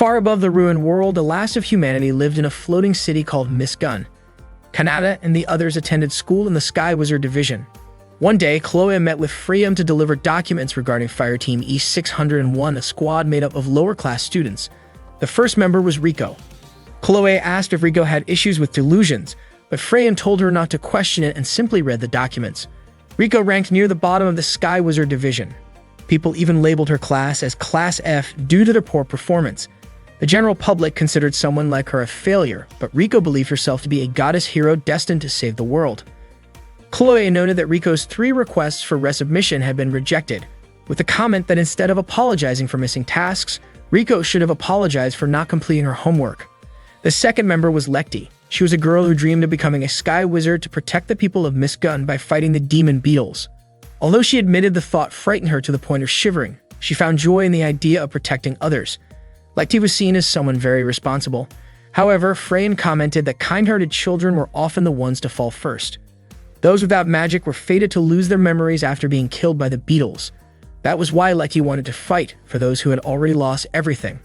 Far above the ruined world, the last of humanity lived in a floating city called Miss Gun. Kanata and the others attended school in the Sky Wizard Division. One day, Chloe met with Freya to deliver documents regarding Fireteam E601, a squad made up of lower-class students. The first member was Rico. Chloe asked if Rico had issues with delusions, but Freya told her not to question it and simply read the documents. Rico ranked near the bottom of the Sky Wizard Division. People even labeled her class as Class F due to their poor performance. The general public considered someone like her a failure, but Rico believed herself to be a goddess hero destined to save the world. Chloe noted that Rico's 3 requests for resubmission had been rejected, with the comment that instead of apologizing for missing tasks, Rico should have apologized for not completing her homework. The second member was Lekti. She was a girl who dreamed of becoming a sky wizard to protect the people of Miss Gun by fighting the demon beetles. Although she admitted the thought frightened her to the point of shivering, she found joy in the idea of protecting others. Lekti was seen as someone very responsible. However, Freyan commented that kind-hearted children were often the ones to fall first. Those without magic were fated to lose their memories after being killed by the beetles. That was why Lekti wanted to fight for those who had already lost everything.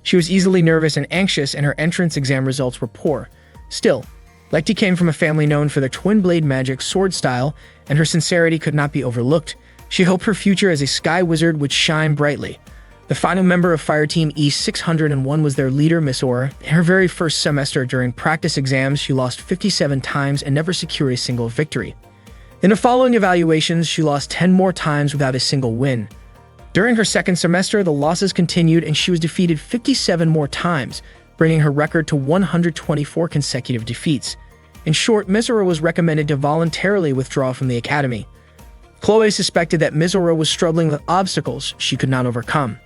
She was easily nervous and anxious, and her entrance exam results were poor. Still, Lekti came from a family known for their twin-blade magic sword style, and her sincerity could not be overlooked. She hoped her future as a sky wizard would shine brightly. The final member of Fireteam E601 was their leader, Miss Aura. In her very first semester during practice exams, she lost 57 times and never secured a single victory. In the following evaluations, she lost 10 more times without a single win. During her second semester, the losses continued and she was defeated 57 more times, bringing her record to 124 consecutive defeats. In short, Miss Aura was recommended to voluntarily withdraw from the academy. Chloe suspected that Miss Aura was struggling with obstacles she could not overcome.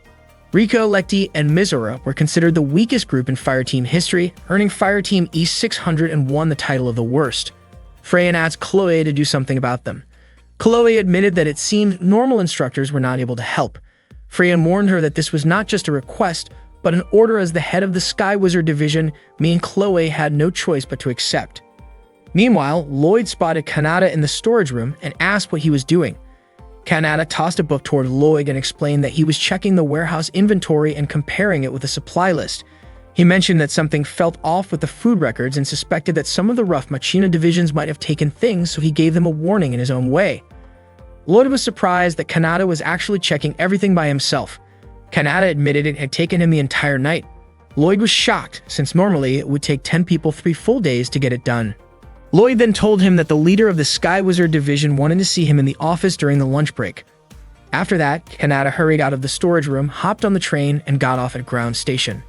Rico, Lekti, and Miss Aura were considered the weakest group in Fireteam history, earning Fireteam E601 the title of the worst. Freyan asked Chloe to do something about them. Chloe admitted that it seemed normal instructors were not able to help. Freyan warned her that this was not just a request, but an order. As the head of the Sky Wizard Division, me and Chloe had no choice but to accept. Meanwhile, Lloyd spotted Kanata in the storage room and asked what he was doing. Kanata tossed a book toward Lloyd and explained that he was checking the warehouse inventory and comparing it with a supply list. He mentioned that something felt off with the food records and suspected that some of the rough Machina divisions might have taken things, so he gave them a warning in his own way. Lloyd was surprised that Kanata was actually checking everything by himself. Kanata admitted it had taken him the entire night. Lloyd was shocked, since normally it would take 10 people 3 full days to get it done. Lloyd then told him that the leader of the Sky Wizard Division wanted to see him in the office during the lunch break. After that, Kanata hurried out of the storage room, hopped on the train, and got off at ground station.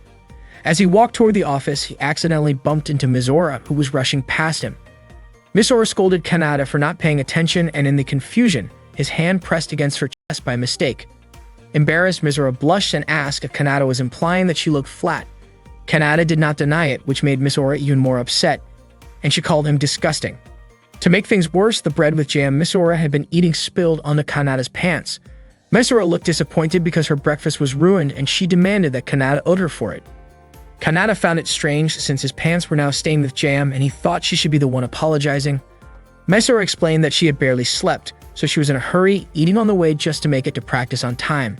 As he walked toward the office, he accidentally bumped into Miss Aura, who was rushing past him. Miss Aura scolded Kanata for not paying attention, and in the confusion, his hand pressed against her chest by mistake. Embarrassed, Miss Aura blushed and asked if Kanata was implying that she looked flat. Kanata did not deny it, which made Miss Aura even more upset, and she called him disgusting. To make things worse, the bread with jam Miss Aura had been eating spilled onto Kanata's pants. Miss Aura looked disappointed because her breakfast was ruined, and she demanded that Kanata owed her for it. Kanata found it strange since his pants were now stained with jam, and he thought she should be the one apologizing. Miss Aura explained that she had barely slept, so she was in a hurry, eating on the way just to make it to practice on time.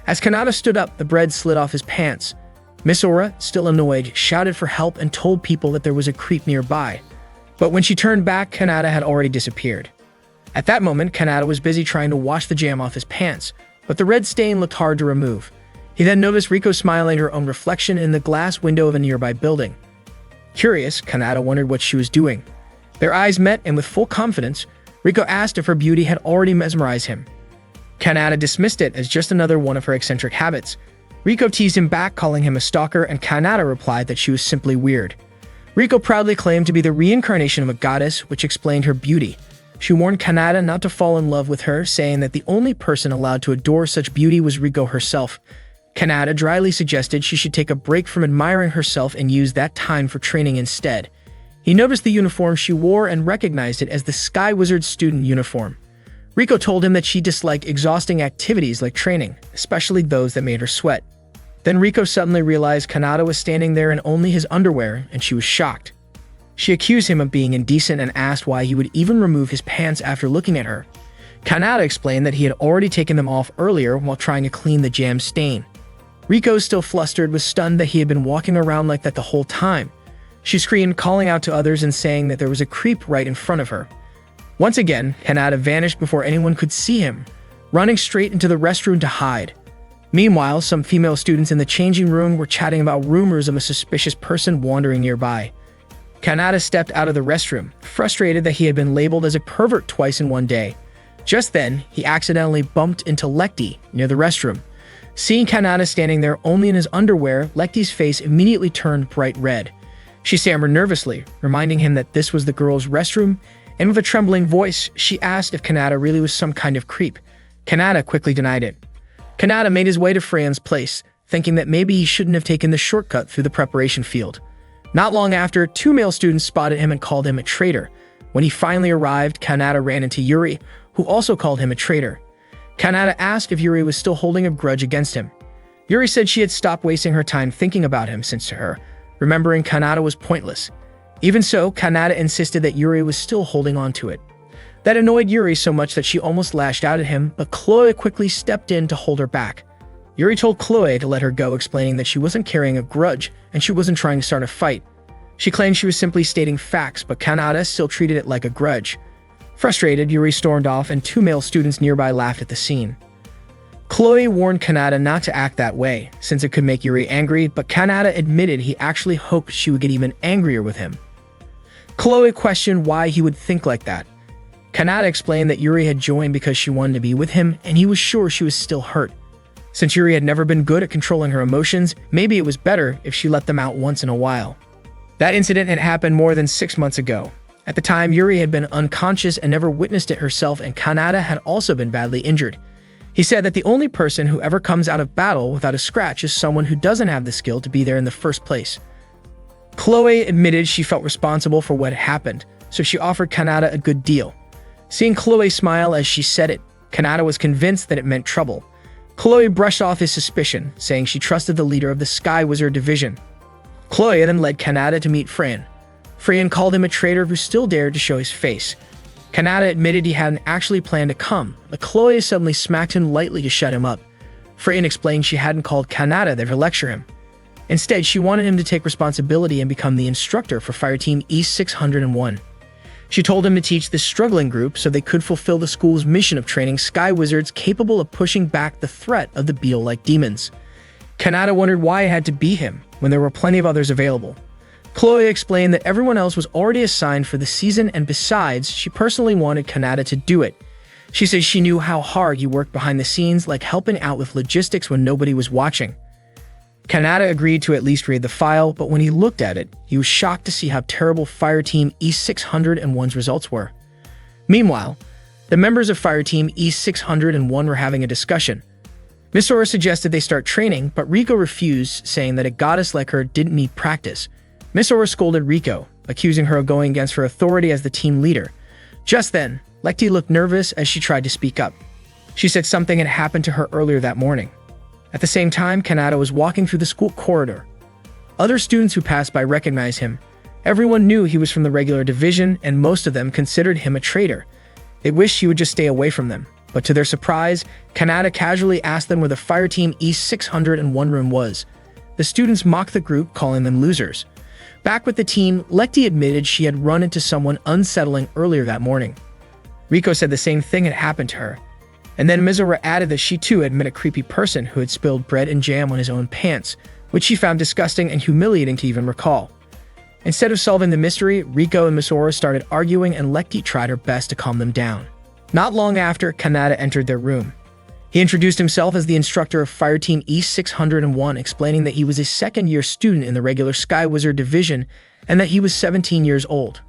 As Kanata stood up, the bread slid off his pants. Miss Aura, still annoyed, shouted for help and told people that there was a creep nearby. But when she turned back, Kanata had already disappeared. At that moment, Kanata was busy trying to wash the jam off his pants, but the red stain looked hard to remove. He then noticed Rico smiling at her own reflection in the glass window of a nearby building. Curious, Kanata wondered what she was doing. Their eyes met, and with full confidence, Rico asked if her beauty had already mesmerized him. Kanata dismissed it as just another one of her eccentric habits. Rico teased him back, calling him a stalker, and Kanata replied that she was simply weird. Rico proudly claimed to be the reincarnation of a goddess, which explained her beauty. She warned Kanata not to fall in love with her, saying that the only person allowed to adore such beauty was Rico herself. Kanata dryly suggested she should take a break from admiring herself and use that time for training instead. He noticed the uniform she wore and recognized it as the Sky Wizard student uniform. Rico told him that she disliked exhausting activities like training, especially those that made her sweat. Then Rico suddenly realized Kanata was standing there in only his underwear, and she was shocked. She accused him of being indecent and asked why he would even remove his pants after looking at her. Kanata explained that he had already taken them off earlier while trying to clean the jam stain. Riko, still flustered, was stunned that he had been walking around like that the whole time. She screamed, calling out to others and saying that there was a creep right in front of her. Once again, Kanata vanished before anyone could see him, running straight into the restroom to hide. Meanwhile, some female students in the changing room were chatting about rumors of a suspicious person wandering nearby. Kanata stepped out of the restroom, frustrated that he had been labeled as a pervert twice in one day. Just then, he accidentally bumped into Lekti near the restroom. Seeing Kanata standing there only in his underwear, Lekti's face immediately turned bright red. She stammered nervously, reminding him that this was the girls' restroom, and with a trembling voice, she asked if Kanata really was some kind of creep. Kanata quickly denied it. Kanata made his way to Freyan's place, thinking that maybe he shouldn't have taken the shortcut through the preparation field. Not long after, 2 male students spotted him and called him a traitor. When he finally arrived, Kanata ran into Yuri, who also called him a traitor. Kanata asked if Yuri was still holding a grudge against him. Yuri said she had stopped wasting her time thinking about him since to her, remembering Kanata was pointless. Even so, Kanata insisted that Yuri was still holding on to it. That annoyed Yuri so much that she almost lashed out at him, but Chloe quickly stepped in to hold her back. Yuri told Chloe to let her go, explaining that she wasn't carrying a grudge and she wasn't trying to start a fight. She claimed she was simply stating facts, but Kanata still treated it like a grudge. Frustrated, Yuri stormed off and 2 male students nearby laughed at the scene. Chloe warned Kanata not to act that way, since it could make Yuri angry, but Kanata admitted he actually hoped she would get even angrier with him. Chloe questioned why he would think like that. Kanata explained that Yuri had joined because she wanted to be with him, and he was sure she was still hurt. Since Yuri had never been good at controlling her emotions, maybe it was better if she let them out once in a while. That incident had happened more than 6 months ago. At the time, Yuri had been unconscious and never witnessed it herself, and Kanata had also been badly injured. He said that the only person who ever comes out of battle without a scratch is someone who doesn't have the skill to be there in the first place. Chloe admitted she felt responsible for what had happened, so she offered Kanata a good deal. Seeing Chloe smile as she said it, Kanata was convinced that it meant trouble. Chloe brushed off his suspicion, saying she trusted the leader of the Sky Wizard Division. Chloe then led Kanata to meet Freyan. Freyan called him a traitor who still dared to show his face. Kanata admitted he hadn't actually planned to come, but Chloe suddenly smacked him lightly to shut him up. Freyan explained she hadn't called Kanata there to lecture him. Instead, she wanted him to take responsibility and become the instructor for Fireteam E601. She told him to teach this struggling group so they could fulfill the school's mission of training Sky Wizards capable of pushing back the threat of the beetle-like demons. Kanata wondered why it had to be him, when there were plenty of others available. Chloe explained that everyone else was already assigned for the season, and besides, she personally wanted Kanata to do it. She said she knew how hard he worked behind the scenes, like helping out with logistics when nobody was watching. Kanata agreed to at least read the file, but when he looked at it, he was shocked to see how terrible Fireteam E601's results were. Meanwhile, the members of Fireteam E601 were having a discussion. Miss Aura suggested they start training, but Riko refused, saying that a goddess like her didn't need practice. Miss Aura scolded Riko, accusing her of going against her authority as the team leader. Just then, Lekti looked nervous as she tried to speak up. She said something had happened to her earlier that morning. At the same time, Kanata was walking through the school corridor. Other students who passed by recognized him. Everyone knew he was from the regular division, and most of them considered him a traitor. They wished he would just stay away from them. But to their surprise, Kanata casually asked them where the Fireteam E601 room was. The students mocked the group, calling them losers. Back with the team, Lekti admitted she had run into someone unsettling earlier that morning. Riko said the same thing had happened to her. And then Mizora added that she too had met a creepy person who had spilled bread and jam on his own pants, which she found disgusting and humiliating to even recall. Instead of solving the mystery, Riko and Mizora started arguing, and Lekti tried her best to calm them down. Not long after, Kanata entered their room. He introduced himself as the instructor of Fireteam E601, explaining that he was a second-year student in the regular Sky Wizard Division and that he was 17 years old.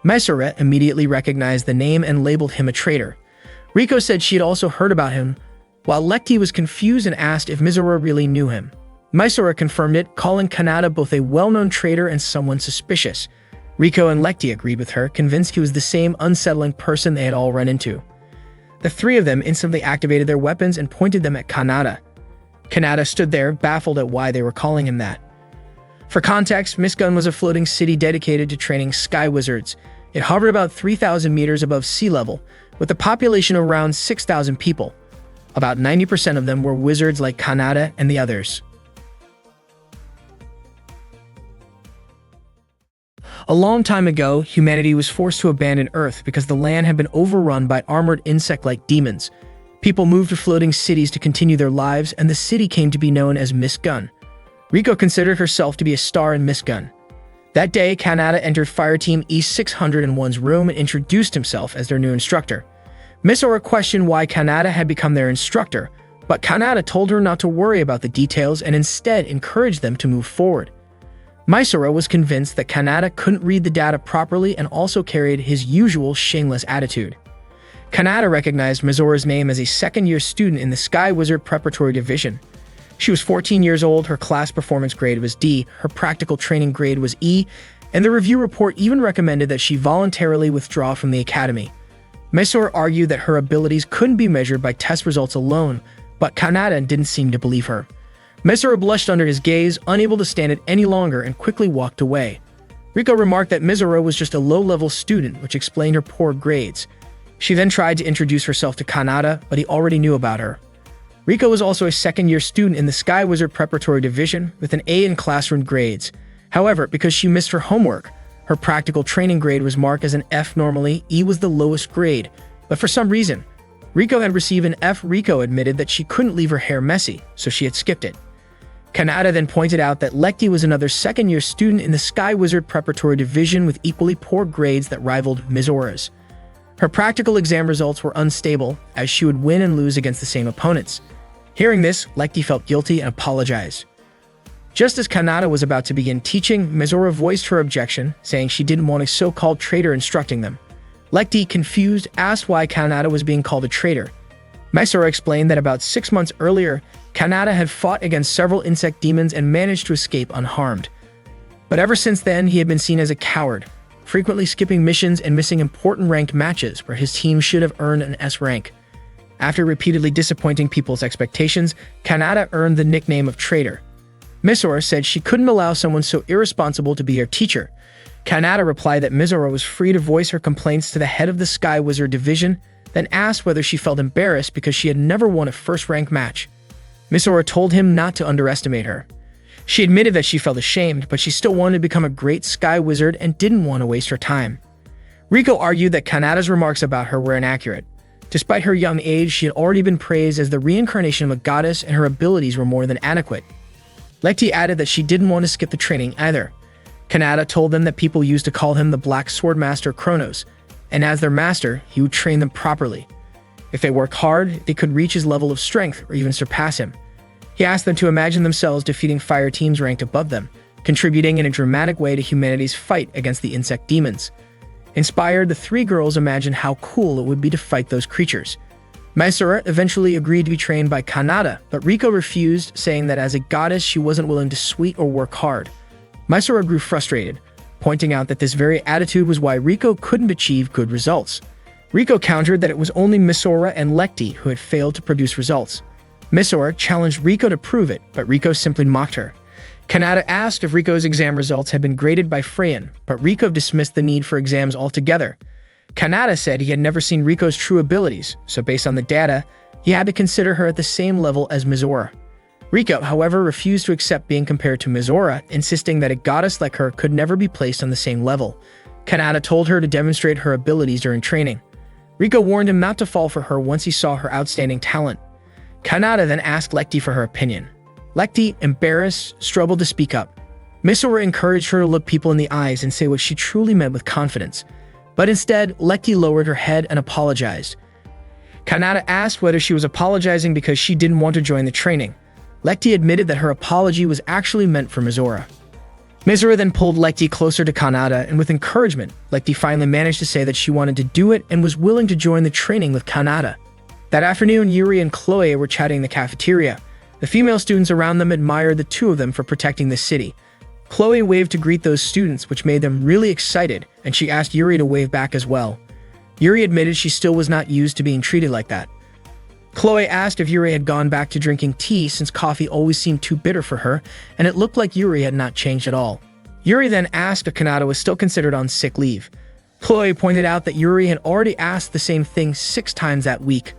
Mizora immediately recognized the name and labeled him a traitor. Riko said she had also heard about him, while Lekti was confused and asked if Mizora really knew him. Mizora confirmed it, calling Kanata both a well-known traitor and someone suspicious. Riko and Lekti agreed with her, convinced he was the same unsettling person they had all run into. The three of them instantly activated their weapons and pointed them at Kanata. Kanata stood there, baffled at why they were calling him that. For context, Miss Gun was a floating city dedicated to training Sky Wizards. It hovered about 3,000 meters above sea level, with a population of around 6,000 people. About 90% of them were wizards like Kanata and the others. A long time ago, humanity was forced to abandon Earth because the land had been overrun by armored insect-like demons. People moved to floating cities to continue their lives, and the city came to be known as Miss Gun. Riko considered herself to be a star in Miss Gun. That day, Kanata entered Fireteam E601's room and introduced himself as their new instructor. Misora questioned why Kanata had become their instructor, but Kanata told her not to worry about the details and instead encouraged them to move forward. Misora was convinced that Kanata couldn't read the data properly and also carried his usual shameless attitude. Kanata recognized Mizora's name as a second-year student in the Sky Wizard Preparatory Division. She was 14 years old, her class performance grade was D, her practical training grade was E, and the review report even recommended that she voluntarily withdraw from the academy. Misora argued that her abilities couldn't be measured by test results alone, but Kanata didn't seem to believe her. Misora blushed under his gaze, unable to stand it any longer, and quickly walked away. Riko remarked that Misora was just a low-level student, which explained her poor grades. She then tried to introduce herself to Kanata, but he already knew about her. Riko was also a second-year student in the Sky Wizard Preparatory Division with an A in classroom grades. However, because she missed her homework, her practical training grade was marked as an F. Normally, E was the lowest grade, but for some reason, Riko had received an F. Riko admitted that she couldn't leave her hair messy, so she had skipped it. Kanata then pointed out that Lekti was another second-year student in the Sky Wizard Preparatory Division with equally poor grades that rivaled Mizora's. Her practical exam results were unstable, as she would win and lose against the same opponents. Hearing this, Lekti felt guilty and apologized. Just as Kanata was about to begin teaching, Mizora voiced her objection, saying she didn't want a so-called traitor instructing them. Lekti, confused, asked why Kanata was being called a traitor. Misora explained that about 6 months earlier, Kanata had fought against several insect demons and managed to escape unharmed. But ever since then, he had been seen as a coward, frequently skipping missions and missing important ranked matches where his team should have earned an S rank. After repeatedly disappointing people's expectations, Kanata earned the nickname of traitor. Misora said she couldn't allow someone so irresponsible to be her teacher. Kanata replied that Misora was free to voice her complaints to the head of the Sky Wizard Division, then asked whether she felt embarrassed because she had never won a first-rank match. Misora told him not to underestimate her. She admitted that she felt ashamed, but she still wanted to become a great Sky Wizard and didn't want to waste her time. Riko argued that Kanata's remarks about her were inaccurate. Despite her young age, she had already been praised as the reincarnation of a goddess and her abilities were more than adequate. Lekti added that she didn't want to skip the training either. Kanata told them that people used to call him the Black Sword Master Kronos, and as their master, he would train them properly. If they worked hard, they could reach his level of strength or even surpass him. He asked them to imagine themselves defeating fire teams ranked above them, contributing in a dramatic way to humanity's fight against the insect demons. Inspired, the three girls imagined how cool it would be to fight those creatures. Misora eventually agreed to be trained by Kanata, but Riko refused, saying that as a goddess she wasn't willing to sweat or work hard. Misora grew frustrated, pointing out that this very attitude was why Riko couldn't achieve good results. Riko countered that it was only Misora and Lekti who had failed to produce results. Misora challenged Riko to prove it, but Riko simply mocked her. Kanata asked if Riko's exam results had been graded by Freyan, but Riko dismissed the need for exams altogether. Kanata said he had never seen Riko's true abilities, so based on the data, he had to consider her at the same level as Misora. Riko, however, refused to accept being compared to Misora, insisting that a goddess like her could never be placed on the same level. Kanata told her to demonstrate her abilities during training. Riko warned him not to fall for her once he saw her outstanding talent. Kanata then asked Lekti for her opinion. Lekti, embarrassed, struggled to speak up. Misora encouraged her to look people in the eyes and say what she truly meant with confidence. But instead, Lekti lowered her head and apologized. Kanata asked whether she was apologizing because she didn't want to join the training. Lekti admitted that her apology was actually meant for Misora. Misora then pulled Lekti closer to Kanata, and with encouragement, Lekti finally managed to say that she wanted to do it and was willing to join the training with Kanata. That afternoon, Yuri and Chloe were chatting in the cafeteria. The female students around them admired the two of them for protecting the city. Chloe waved to greet those students, which made them really excited, and she asked Yuri to wave back as well. Yuri admitted she still was not used to being treated like that. Chloe asked if Yuri had gone back to drinking tea since coffee always seemed too bitter for her, and it looked like Yuri had not changed at all. Yuri then asked if Kanata was still considered on sick leave. Chloe pointed out that Yuri had already asked the same thing 6 times that week.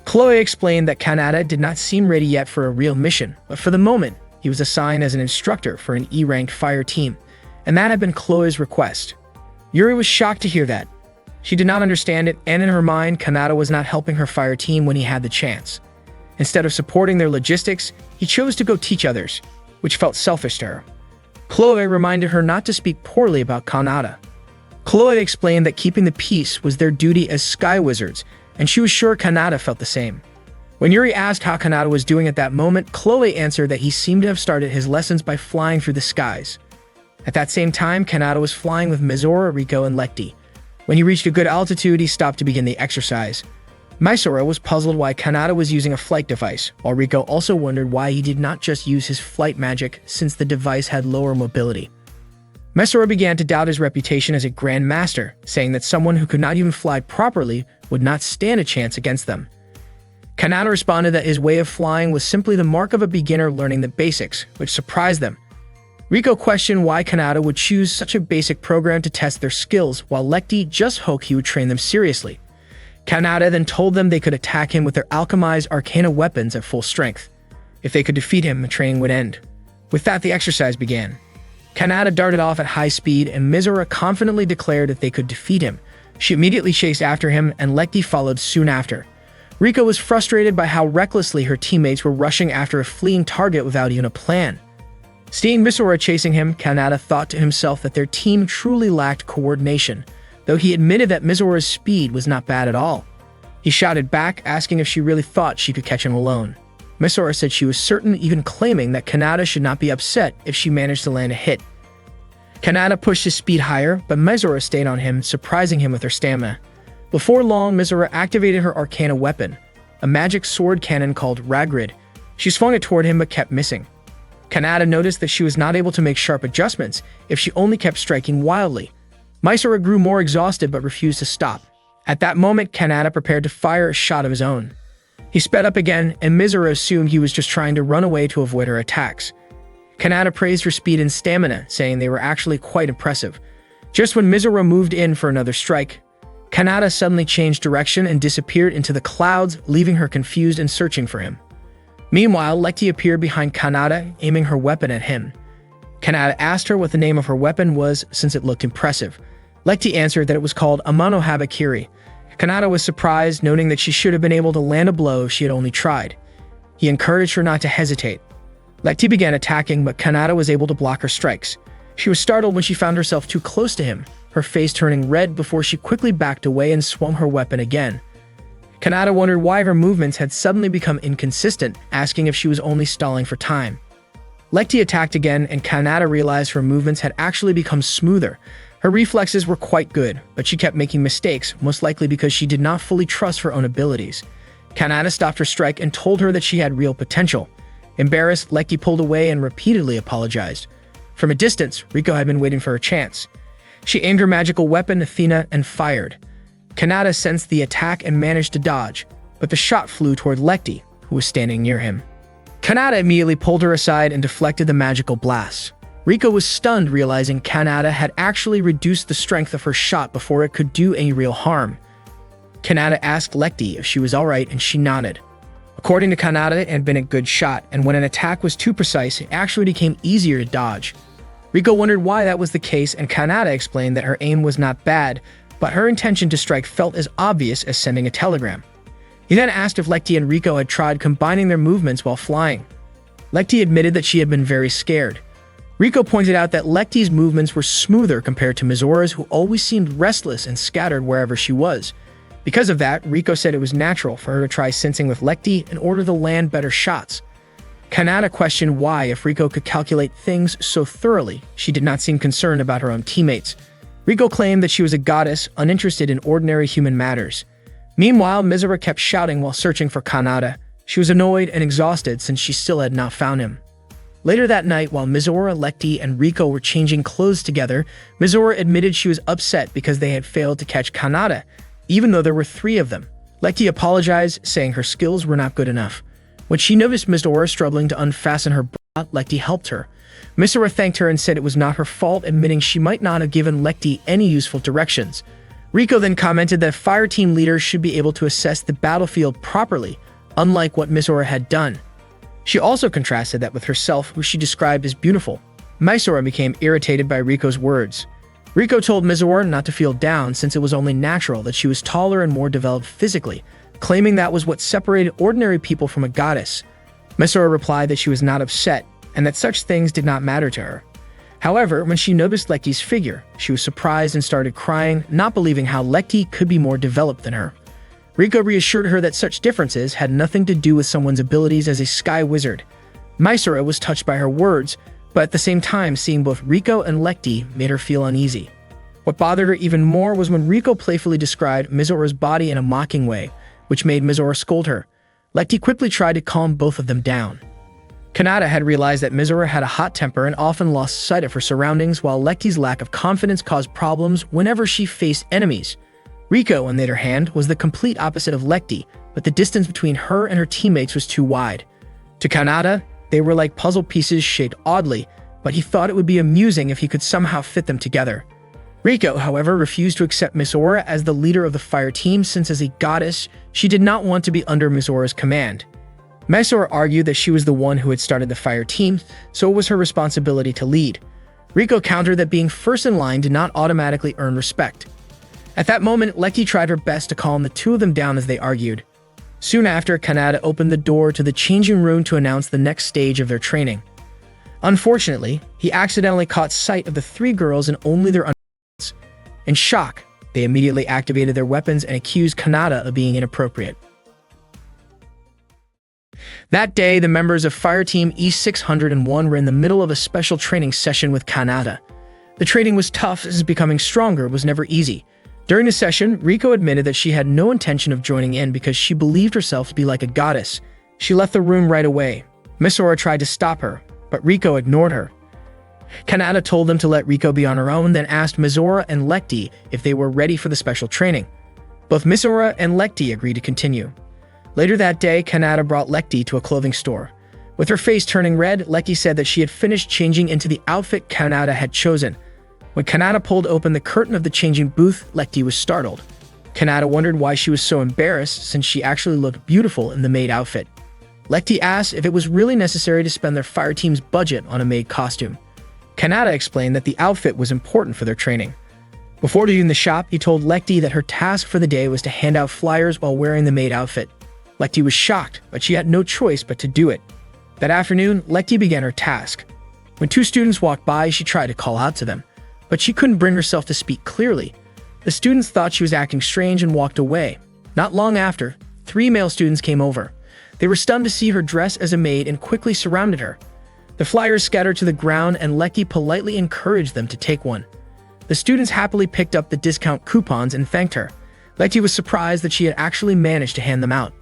Chloe explained that Kanata did not seem ready yet for a real mission, but for the moment, he was assigned as an instructor for an E-ranked fire team, and that had been Chloe's request. Yuri was shocked to hear that. She did not understand it, and in her mind, Kanata was not helping her fire team when he had the chance. Instead of supporting their logistics, he chose to go teach others, which felt selfish to her. Chloe reminded her not to speak poorly about Kanata. Chloe explained that keeping the peace was their duty as sky wizards, and she was sure Kanata felt the same. When Yuri asked how Kanata was doing at that moment, Chloe answered that he seemed to have started his lessons by flying through the skies. At that same time, Kanata was flying with Mizora, Riko, and Lekti. When he reached a good altitude, he stopped to begin the exercise. Mizora was puzzled why Kanata was using a flight device, while Riko also wondered why he did not just use his flight magic since the device had lower mobility. Mizora began to doubt his reputation as a Grand Master, saying that someone who could not even fly properly would not stand a chance against them. Kanata responded that his way of flying was simply the mark of a beginner learning the basics, which surprised them. Riko questioned why Kanata would choose such a basic program to test their skills, while Lekti just hoped he would train them seriously. Kanata then told them they could attack him with their alchemized arcana weapons at full strength. If they could defeat him, the training would end. With that, the exercise began. Kanata darted off at high speed, and Mizora confidently declared that they could defeat him. She immediately chased after him, and Lekti followed soon after. Riko was frustrated by how recklessly her teammates were rushing after a fleeing target without even a plan. Seeing Mizora chasing him, Kanata thought to himself that their team truly lacked coordination, though he admitted that Mizora's speed was not bad at all. He shouted back, asking if she really thought she could catch him alone. Mizora said she was certain, even claiming that Kanata should not be upset if she managed to land a hit. Kanata pushed his speed higher, but Mizora stayed on him, surprising him with her stamina. Before long, Mizora activated her arcana weapon, a magic sword cannon called Ragrid. She swung it toward him but kept missing. Kanata noticed that she was not able to make sharp adjustments if she only kept striking wildly. Mizora grew more exhausted but refused to stop. At that moment, Kanata prepared to fire a shot of his own. He sped up again, and Mizora assumed he was just trying to run away to avoid her attacks. Kanata praised her speed and stamina, saying they were actually quite impressive. Just when Mizora moved in for another strike, Kanata suddenly changed direction and disappeared into the clouds, leaving her confused and searching for him. Meanwhile, Lekti appeared behind Kanata, aiming her weapon at him. Kanata asked her what the name of her weapon was since it looked impressive. Lekti answered that it was called Amano Habakiri. Kanata was surprised, noting that she should have been able to land a blow if she had only tried. He encouraged her not to hesitate. Lekti began attacking, but Kanata was able to block her strikes. She was startled when she found herself too close to him, her face turning red before she quickly backed away and swung her weapon again. Kanata wondered why her movements had suddenly become inconsistent, asking if she was only stalling for time. Lekti attacked again, and Kanata realized her movements had actually become smoother. Her reflexes were quite good, but she kept making mistakes, most likely because she did not fully trust her own abilities. Kanata stopped her strike and told her that she had real potential. Embarrassed, Lekti pulled away and repeatedly apologized. From a distance, Riko had been waiting for her chance. She aimed her magical weapon, Athena, and fired. Kanata sensed the attack and managed to dodge, but the shot flew toward Lekti, who was standing near him. Kanata immediately pulled her aside and deflected the magical blast. Riko was stunned, realizing Kanata had actually reduced the strength of her shot before it could do any real harm. Kanata asked Lekti if she was alright, and she nodded. According to Kanata, it had been a good shot, and when an attack was too precise, it actually became easier to dodge. Riko wondered why that was the case, and Kanata explained that her aim was not bad, but her intention to strike felt as obvious as sending a telegram. He then asked if Lekti and Riko had tried combining their movements while flying. Lekti admitted that she had been very scared. Riko pointed out that Lekti's movements were smoother compared to Mizora's, who always seemed restless and scattered wherever she was. Because of that, Riko said it was natural for her to try sensing with Lekti in order to land better shots. Kanata questioned why, if Riko could calculate things so thoroughly, she did not seem concerned about her own teammates. Riko claimed that she was a goddess, uninterested in ordinary human matters. Meanwhile, Mizora kept shouting while searching for Kanata. She was annoyed and exhausted since she still had not found him. Later that night, while Mizora, Lekti, and Riko were changing clothes together, Mizora admitted she was upset because they had failed to catch Kanata, even though there were 3 of them. Lekti apologized, saying her skills were not good enough. When she noticed Mizora struggling to unfasten her bra, Lekti helped her. Mizora thanked her and said it was not her fault, admitting she might not have given Lekti any useful directions. Riko then commented that fire team leaders should be able to assess the battlefield properly, unlike what Misora had done. She also contrasted that with herself, who she described as beautiful. Misora became irritated by Riko's words. Riko told Misora not to feel down since it was only natural that she was taller and more developed physically, claiming that was what separated ordinary people from a goddess. Misora replied that she was not upset and that such things did not matter to her. However, when she noticed Lecty's figure, she was surprised and started crying, not believing how Lecty could be more developed than her. Riko reassured her that such differences had nothing to do with someone's abilities as a sky wizard. Misora was touched by her words, but at the same time, seeing both Riko and Lecty made her feel uneasy. What bothered her even more was when Riko playfully described Misora's body in a mocking way, which made Misora scold her. Lecty quickly tried to calm both of them down. Kanata had realized that Misora had a hot temper and often lost sight of her surroundings, while Lecty's lack of confidence caused problems whenever she faced enemies. Riko, on the other hand, was the complete opposite of Lecty, but the distance between her and her teammates was too wide. To Kanata, they were like puzzle pieces shaped oddly, but he thought it would be amusing if he could somehow fit them together. Riko, however, refused to accept Misora as the leader of the fire team since as a goddess, she did not want to be under Misora's command. Misora argued that she was the one who had started the fire team, so it was her responsibility to lead. Riko countered that being first in line did not automatically earn respect. At that moment, Lecty tried her best to calm the two of them down as they argued. Soon after, Kanata opened the door to the changing room to announce the next stage of their training. Unfortunately, he accidentally caught sight of the three girls and only their undergarments. In shock, they immediately activated their weapons and accused Kanata of being inappropriate. That day, the members of Fire Team E601 were in the middle of a special training session with Kanata. The training was tough as becoming stronger was never easy. During the session, Riko admitted that she had no intention of joining in because she believed herself to be like a goddess. She left the room right away. Misora tried to stop her, but Riko ignored her. Kanata told them to let Riko be on her own, then asked Misora and Lecty if they were ready for the special training. Both Misora and Lecty agreed to continue. Later that day, Kanata brought Lecty to a clothing store. With her face turning red, Lecty said that she had finished changing into the outfit Kanata had chosen. When Kanata pulled open the curtain of the changing booth, Lecty was startled. Kanata wondered why she was so embarrassed since she actually looked beautiful in the maid outfit. Lecty asked if it was really necessary to spend their fire team's budget on a maid costume. Kanata explained that the outfit was important for their training. Before leaving the shop, he told Lecty that her task for the day was to hand out flyers while wearing the maid outfit. Lecty was shocked, but she had no choice but to do it. That afternoon, Lecty began her task. When two students walked by, she tried to call out to them, but she couldn't bring herself to speak clearly. The students thought she was acting strange and walked away. Not long after, 3 male students came over. They were stunned to see her dressed as a maid and quickly surrounded her. The flyers scattered to the ground and Lecty politely encouraged them to take one. The students happily picked up the discount coupons and thanked her. Lecty was surprised that she had actually managed to hand them out.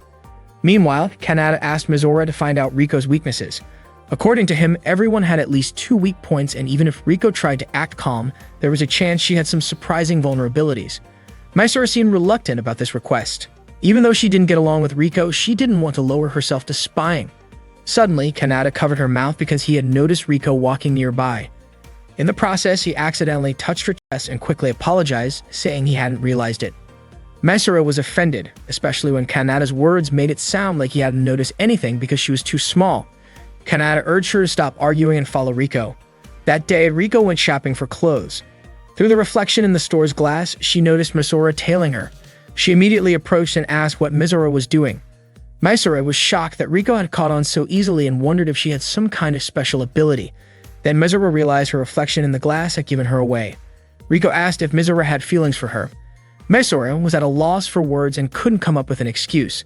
Meanwhile, Kanata asked Misora to find out Riko's weaknesses. According to him, everyone had at least 2 weak points, and even if Riko tried to act calm, there was a chance she had some surprising vulnerabilities. Misora seemed reluctant about this request. Even though she didn't get along with Riko, she didn't want to lower herself to spying. Suddenly, Kanata covered her mouth because he had noticed Riko walking nearby. In the process, he accidentally touched her chest and quickly apologized, saying he hadn't realized it. Misora was offended, especially when Kanata's words made it sound like he hadn't noticed anything because she was too small. Kanata urged her to stop arguing and follow Riko. That day, Riko went shopping for clothes. Through the reflection in the store's glass, she noticed Misora tailing her. She immediately approached and asked what Misora was doing. Misora was shocked that Riko had caught on so easily and wondered if she had some kind of special ability. Then Misora realized her reflection in the glass had given her away. Riko asked if Misora had feelings for her. Misora was at a loss for words and couldn't come up with an excuse.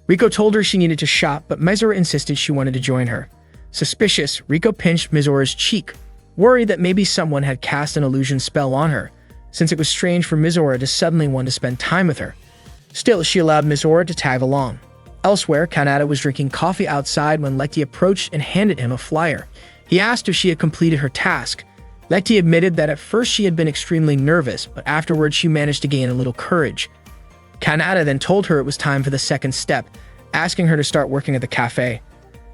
Riko told her she needed to shop, but Misora insisted she wanted to join her. Suspicious, Riko pinched Misora's cheek, worried that maybe someone had cast an illusion spell on her, since it was strange for Misora to suddenly want to spend time with her. Still, she allowed Misora to tag along. Elsewhere, Kanata was drinking coffee outside when Lecty approached and handed him a flyer. He asked if she had completed her task. Lecty admitted that at first she had been extremely nervous, but afterwards she managed to gain a little courage. Kanata then told her it was time for the second step, asking her to start working at the cafe.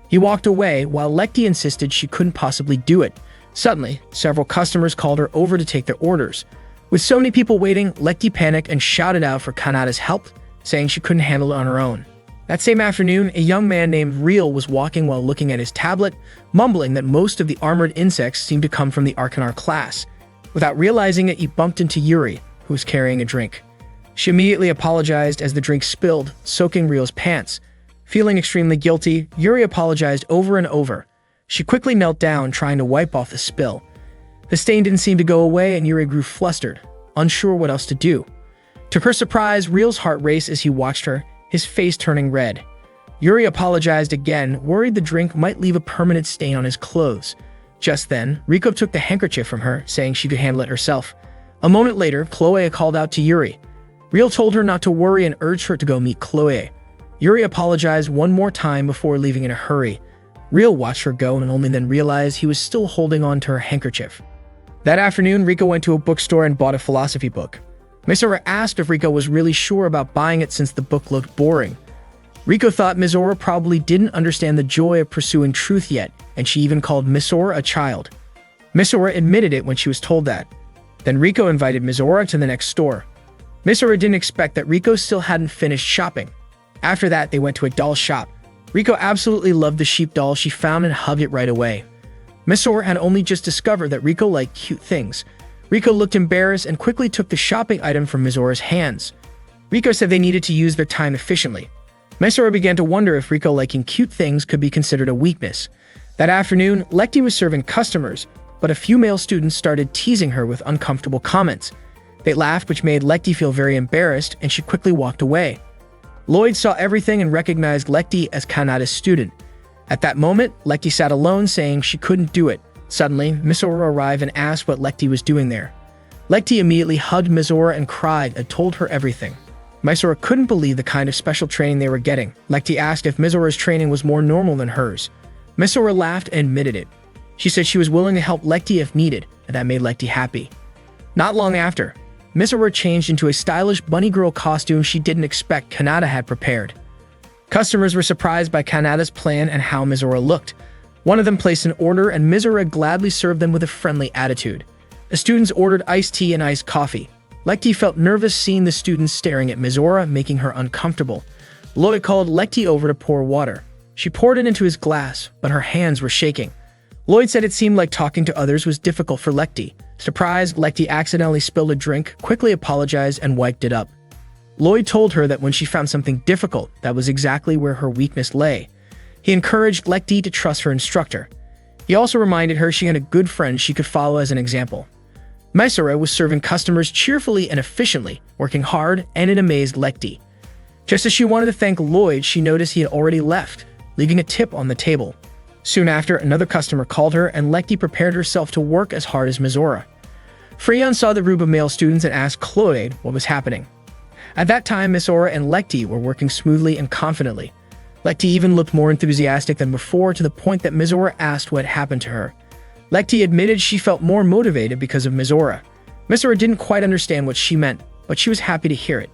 He walked away while Lecty insisted she couldn't possibly do it. Suddenly, several customers called her over to take their orders. With so many people waiting, Lekti panicked and shouted out for Kanada's help, saying she couldn't handle it on her own. That same afternoon, a young man named Real was walking while looking at his tablet, mumbling that most of the armored insects seemed to come from the Arcanar class. Without realizing it, he bumped into Yuri, who was carrying a drink. She immediately apologized as the drink spilled, soaking Real's pants. Feeling extremely guilty, Yuri apologized over and over. She quickly knelt down, trying to wipe off the spill. The stain didn't seem to go away, and Yuri grew flustered, unsure what else to do. To her surprise, Real's heart raced as he watched her, his face turning red. Yuri apologized again, worried the drink might leave a permanent stain on his clothes. Just then, Riko took the handkerchief from her, saying she could handle it herself. A moment later, Chloe called out to Yuri. Real told her not to worry and urged her to go meet Chloe. Yuri apologized one more time before leaving in a hurry. Real watched her go and only then realized he was still holding on to her handkerchief. That afternoon, Riko went to a bookstore and bought a philosophy book. Mizora asked if Riko was really sure about buying it since the book looked boring. Riko thought Mizora probably didn't understand the joy of pursuing truth yet, and she even called Mizora a child. Mizora admitted it when she was told that. Then Riko invited Mizora to the next store. Mizora didn't expect that Riko still hadn't finished shopping. After that, they went to a doll shop. Riko absolutely loved the sheep doll she found and hugged it right away. Mizora had only just discovered that Riko liked cute things. Riko looked embarrassed and quickly took the shopping item from Mizora's hands. Riko said they needed to use their time efficiently. Mizora began to wonder if Riko liking cute things could be considered a weakness. That afternoon, Lekti was serving customers, but a few male students started teasing her with uncomfortable comments. They laughed, which made Lekti feel very embarrassed, and she quickly walked away. Lloyd saw everything and recognized Lekti as Kanada's student. At that moment, Lekti sat alone, saying she couldn't do it. Suddenly, Mizora arrived and asked what Lekti was doing there. Lekti immediately hugged Mizora and cried and told her everything. Mizora couldn't believe the kind of special training they were getting. Lekti asked if Mizora's training was more normal than hers. Mizora laughed and admitted it. She said she was willing to help Lekti if needed, and that made Lekti happy. Not long after, Mizora changed into a stylish bunny girl costume she didn't expect Kanada had prepared. Customers were surprised by Kanada's plan and how Mizora looked. One of them placed an order, and Mizora gladly served them with a friendly attitude. The students ordered iced tea and iced coffee. Lekti felt nervous seeing the students staring at Mizora, making her uncomfortable. Lloyd called Lekti over to pour water. She poured it into his glass, but her hands were shaking. Lloyd said it seemed like talking to others was difficult for Lekti. Surprised, Lekti accidentally spilled a drink, quickly apologized, and wiped it up. Lloyd told her that when she found something difficult, that was exactly where her weakness lay. He encouraged Lekti to trust her instructor. He also reminded her she had a good friend she could follow as an example. Mizora was serving customers cheerfully and efficiently, working hard, and it amazed Lekti. Just as she wanted to thank Lloyd, she noticed he had already left, leaving a tip on the table. Soon after, another customer called her, and Lekti prepared herself to work as hard as Mizora. Freyon saw the group of male students and asked Chloe what was happening. At that time, Mizora and Lekti were working smoothly and confidently. Lekti even looked more enthusiastic than before, to the point that Mizora asked what happened to her. Lekti admitted she felt more motivated because of Mizora. Mizora didn't quite understand what she meant, but she was happy to hear it.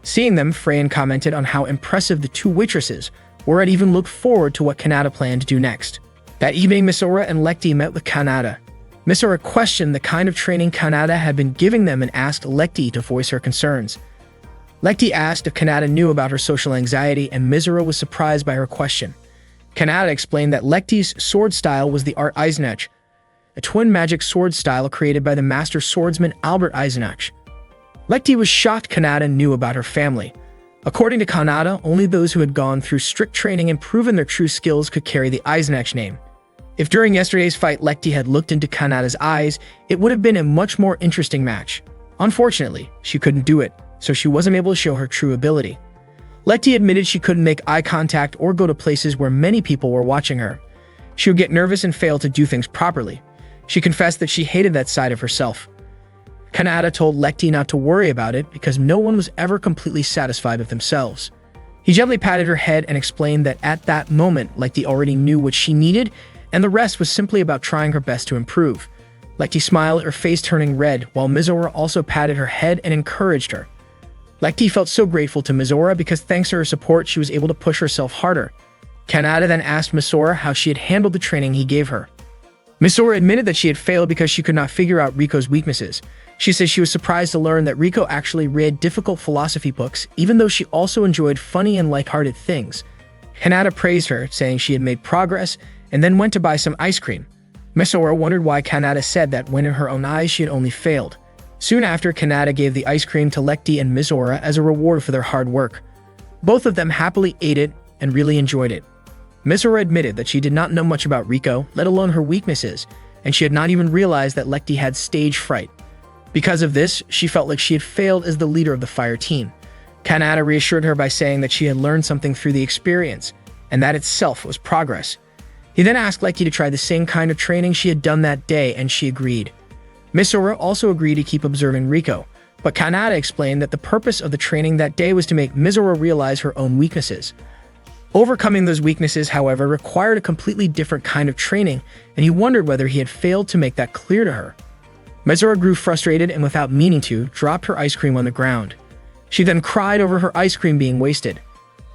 Seeing them, Freyon commented on how impressive the two waitresses were and even looked forward to what Kanada planned to do next. That evening, Mizora and Lekti met with Kanada. Mizora questioned the kind of training Kanada had been giving them and asked Lekti to voice her concerns. Lekti asked if Kanada knew about her social anxiety, and Mizora was surprised by her question. Kanada explained that Lekti's sword style was the Art Eisenach, a twin magic sword style created by the master swordsman Albert Eisenach. Lekti was shocked Kanada knew about her family. According to Kanada, only those who had gone through strict training and proven their true skills could carry the Eisenach name. If during yesterday's fight Lekti had looked into Kanada's eyes, it would have been a much more interesting match. Unfortunately, she couldn't do it, so she wasn't able to show her true ability. Lekti admitted she couldn't make eye contact or go to places where many people were watching her. She would get nervous and fail to do things properly. She confessed that she hated that side of herself. Kanada told Lekti not to worry about it because no one was ever completely satisfied with themselves. He gently patted her head and explained that at that moment, Lekti already knew what she needed, and the rest was simply about trying her best to improve. Lekti smiled, her face turning red, while Mizora also patted her head and encouraged her. Lekti felt so grateful to Mizora because thanks to her support, she was able to push herself harder. Kanada then asked Mizora how she had handled the training he gave her. Misora admitted that she had failed because she could not figure out Riko's weaknesses. She says she was surprised to learn that Riko actually read difficult philosophy books, even though she also enjoyed funny and lighthearted things. Kanata praised her, saying she had made progress, and then went to buy some ice cream. Misora wondered why Kanata said that when in her own eyes she had only failed. Soon after, Kanata gave the ice cream to Lekti and Misora as a reward for their hard work. Both of them happily ate it and really enjoyed it. Misora admitted that she did not know much about Riko, let alone her weaknesses, and she had not even realized that Lekti had stage fright. Because of this, she felt like she had failed as the leader of the fire team. Kanata reassured her by saying that she had learned something through the experience, and that itself was progress. He then asked Lekti to try the same kind of training she had done that day, and she agreed. Misora also agreed to keep observing Riko, but Kanata explained that the purpose of the training that day was to make Misora realize her own weaknesses. Overcoming those weaknesses, however, required a completely different kind of training, and he wondered whether he had failed to make that clear to her. Misora grew frustrated and, without meaning to, dropped her ice cream on the ground. She then cried over her ice cream being wasted.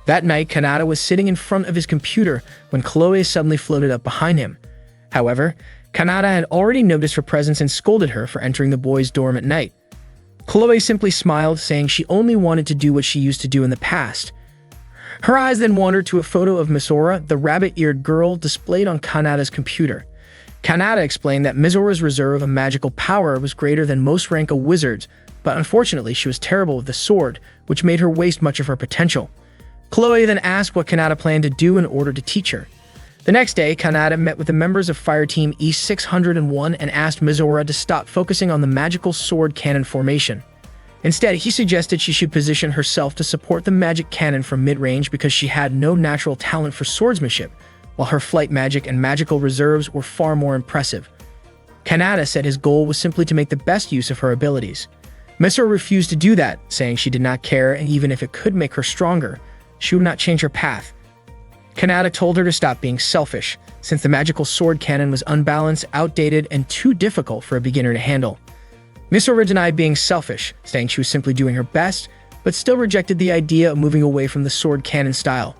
That night, Kanata was sitting in front of his computer when Chloe suddenly floated up behind him. However, Kanata had already noticed her presence and scolded her for entering the boys' dorm at night. Chloe simply smiled, saying she only wanted to do what she used to do in the past. Her eyes then wandered to a photo of Misora, the rabbit-eared girl, displayed on Kanata's computer. Kanata explained that Misora's reserve of magical power was greater than most rank of wizards, but unfortunately she was terrible with the sword, which made her waste much of her potential. Chloe then asked what Kanata planned to do in order to teach her. The next day, Kanata met with the members of Fire Team E601 and asked Misora to stop focusing on the magical sword cannon formation. Instead, he suggested she should position herself to support the magic cannon from mid-range because she had no natural talent for swordsmanship, while her flight magic and magical reserves were far more impressive. Kanata said his goal was simply to make the best use of her abilities. Misora refused to do that, saying she did not care, and even if it could make her stronger, she would not change her path. Kanata told her to stop being selfish, since the magical sword cannon was unbalanced, outdated, and too difficult for a beginner to handle. Misora denied being selfish, saying she was simply doing her best, but still rejected the idea of moving away from the sword cannon style.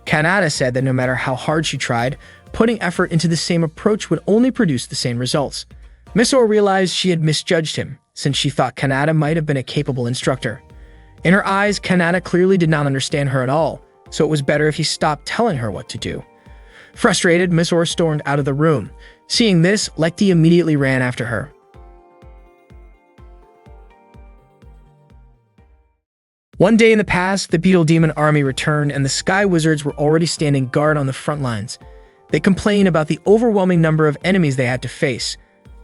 Kanata said that no matter how hard she tried, putting effort into the same approach would only produce the same results. Misora realized she had misjudged him, since she thought Kanata might have been a capable instructor. In her eyes, Kanata clearly did not understand her at all, so it was better if he stopped telling her what to do. Frustrated, Misora stormed out of the room. Seeing this, Lekti immediately ran after her. One day in the past, the Beetle Demon army returned and the Sky Wizards were already standing guard on the front lines. They complained about the overwhelming number of enemies they had to face.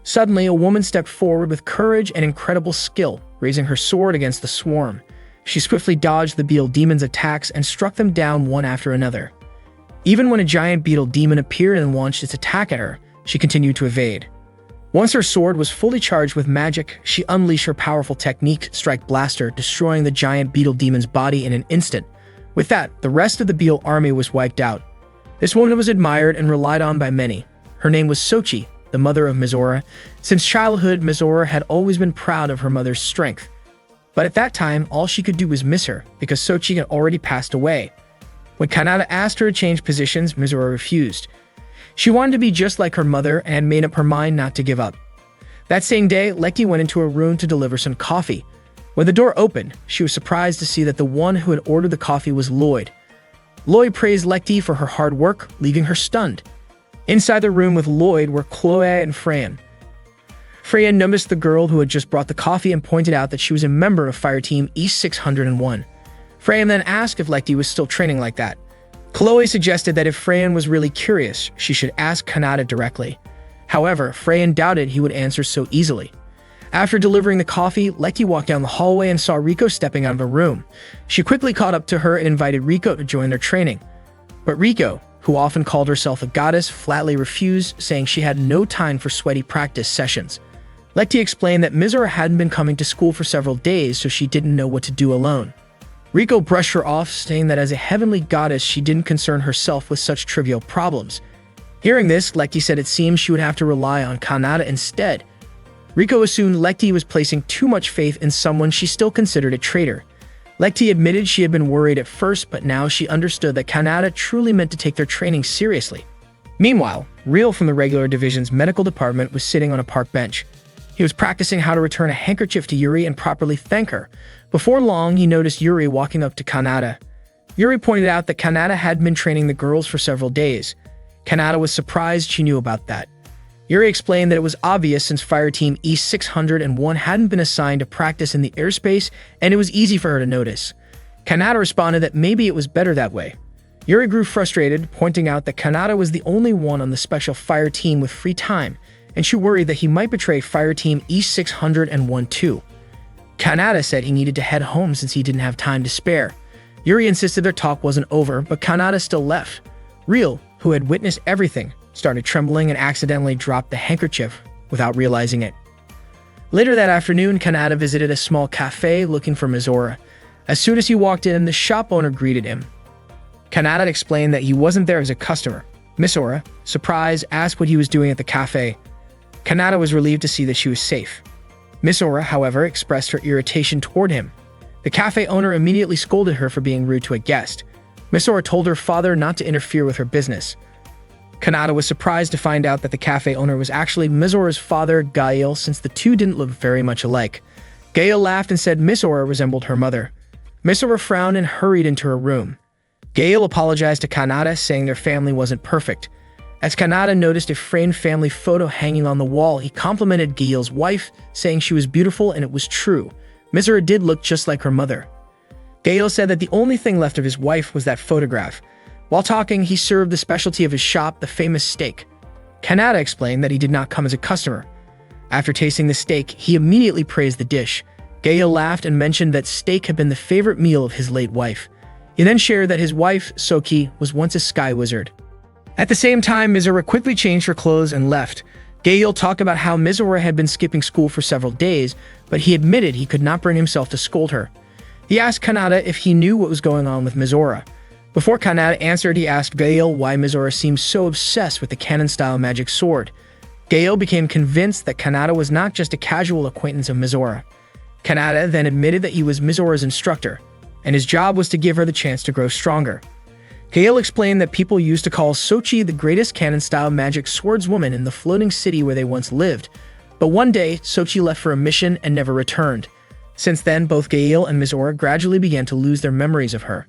Suddenly, a woman stepped forward with courage and incredible skill, raising her sword against the swarm. She swiftly dodged the Beetle Demon's attacks and struck them down one after another. Even when a giant Beetle Demon appeared and launched its attack at her, she continued to evade. Once her sword was fully charged with magic, she unleashed her powerful technique, Strike Blaster, destroying the giant Beetle Demon's body in an instant. With that, the rest of the Beetle army was wiped out. This woman was admired and relied on by many. Her name was Sochi, the mother of Misora. Since childhood, Misora had always been proud of her mother's strength. But at that time, all she could do was miss her, because Sochi had already passed away. When Kanata asked her to change positions, Misora refused. She wanted to be just like her mother and had made up her mind not to give up. That same day, Lekti went into her room to deliver some coffee. When the door opened, she was surprised to see that the one who had ordered the coffee was Lloyd. Lloyd praised Lekti for her hard work, leaving her stunned. Inside the room with Lloyd were Chloe and Freyan. Freya noticed the girl who had just brought the coffee and pointed out that she was a member of Fire Team E601. Freya then asked if Lekti was still training like that. Chloe suggested that if Freyan was really curious, she should ask Kanata directly. However, Freyan doubted he would answer so easily. After delivering the coffee, Lekti walked down the hallway and saw Riko stepping out of the room. She quickly caught up to her and invited Riko to join their training. But Riko, who often called herself a goddess, flatly refused, saying she had no time for sweaty practice sessions. Lekti explained that Misora hadn't been coming to school for several days, so she didn't know what to do alone. Riko brushed her off, saying that as a heavenly goddess, she didn't concern herself with such trivial problems. Hearing this, Lekti said it seemed she would have to rely on Kanata instead. Riko assumed Lekti was placing too much faith in someone she still considered a traitor. Lekti admitted she had been worried at first, but now she understood that Kanata truly meant to take their training seriously. Meanwhile, Real from the regular division's medical department was sitting on a park bench. He was practicing how to return a handkerchief to Yuri and properly thank her. Before long, he noticed Yuri walking up to Kanata. Yuri pointed out that Kanata had been training the girls for several days. Kanata was surprised she knew about that. Yuri explained that it was obvious since Fire Team E-601 hadn't been assigned to practice in the airspace, and it was easy for her to notice. Kanata responded that maybe it was better that way. Yuri grew frustrated, pointing out that Kanata was the only one on the special fire team with free time, and she worried that he might betray Fire Team E-601 too. Kanata said he needed to head home since he didn't have time to spare. Yuri insisted their talk wasn't over, but Kanata still left. Real, who had witnessed everything, started trembling and accidentally dropped the handkerchief without realizing it. Later that afternoon, Kanata visited a small cafe looking for Mizora. As soon as he walked in, the shop owner greeted him. Kanata explained that he wasn't there as a customer. Mizora, surprised, asked what he was doing at the cafe. Kanata was relieved to see that she was safe. Mizora, however, expressed her irritation toward him. The cafe owner immediately scolded her for being rude to a guest. Mizora told her father not to interfere with her business. Kanata was surprised to find out that the cafe owner was actually Mizora's father, Gail, since the two didn't look very much alike. Gail laughed and said Mizora resembled her mother. Mizora frowned and hurried into her room. Gail apologized to Kanata, saying their family wasn't perfect. As Kanata noticed a framed family photo hanging on the wall, he complimented Gail's wife, saying she was beautiful, and it was true. Mizora did look just like her mother. Gail said that the only thing left of his wife was that photograph. While talking, he served the specialty of his shop, the famous steak. Kanata explained that he did not come as a customer. After tasting the steak, he immediately praised the dish. Gail laughed and mentioned that steak had been the favorite meal of his late wife. He then shared that his wife, Soki, was once a sky wizard. At the same time, Mizora quickly changed her clothes and left. Gail talked about how Mizora had been skipping school for several days, but he admitted he could not bring himself to scold her. He asked Kanata if he knew what was going on with Mizora. Before Kanata answered, he asked Gail why Mizora seemed so obsessed with the canon-style magic sword. Gail became convinced that Kanata was not just a casual acquaintance of Mizora. Kanata then admitted that he was Mizora's instructor, and his job was to give her the chance to grow stronger. Gail explained that people used to call Sochi the greatest canon-style magic swordswoman in the floating city where they once lived, but one day, Sochi left for a mission and never returned. Since then, both Gail and Mizora gradually began to lose their memories of her.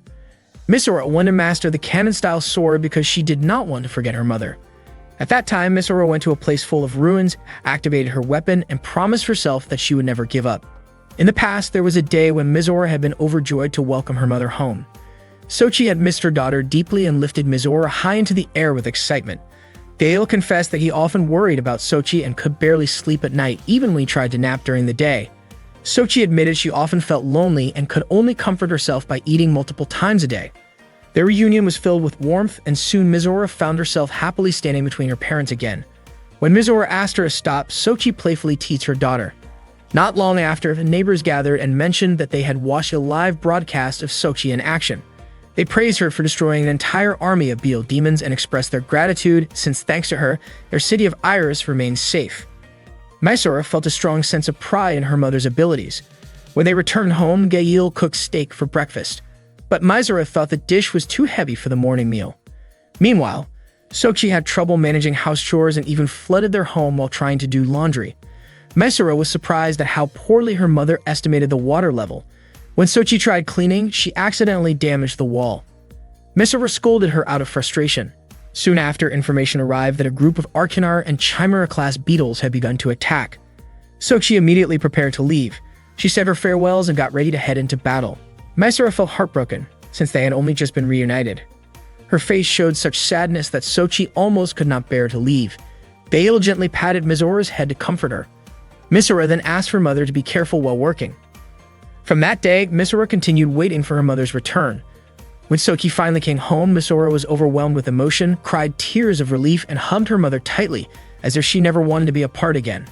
Mizora wanted to master the canon-style sword because she did not want to forget her mother. At that time, Mizora went to a place full of ruins, activated her weapon, and promised herself that she would never give up. In the past, there was a day when Mizora had been overjoyed to welcome her mother home. Sochi had missed her daughter deeply and lifted Mizora high into the air with excitement. Gail confessed that he often worried about Sochi and could barely sleep at night, even when he tried to nap during the day. Sochi admitted she often felt lonely and could only comfort herself by eating multiple times a day. Their reunion was filled with warmth, and soon Mizora found herself happily standing between her parents again. When Mizora asked her to stop, Sochi playfully teased her daughter. Not long after, the neighbors gathered and mentioned that they had watched a live broadcast of Sochi in action. They praised her for destroying an entire army of Beal demons and expressed their gratitude since, thanks to her, their city of Iris remained safe. Mizora felt a strong sense of pride in her mother's abilities. When they returned home, Gail cooked steak for breakfast, but Mizora thought the dish was too heavy for the morning meal. Meanwhile, Sochi had trouble managing house chores and even flooded their home while trying to do laundry. Mizora was surprised at how poorly her mother estimated the water level. When Sochi tried cleaning, she accidentally damaged the wall. Mizora scolded her out of frustration. Soon after, information arrived that a group of Arcanar and Chimera-class beetles had begun to attack. Sochi immediately prepared to leave. She said her farewells and got ready to head into battle. Mizora felt heartbroken, since they had only just been reunited. Her face showed such sadness that Sochi almost could not bear to leave. Gail gently patted Mizora's head to comfort her. Mizora then asked her mother to be careful while working. From that day, Mizora continued waiting for her mother's return. When Sochi finally came home, Mizora was overwhelmed with emotion, cried tears of relief, and hugged her mother tightly, as if she never wanted to be apart again.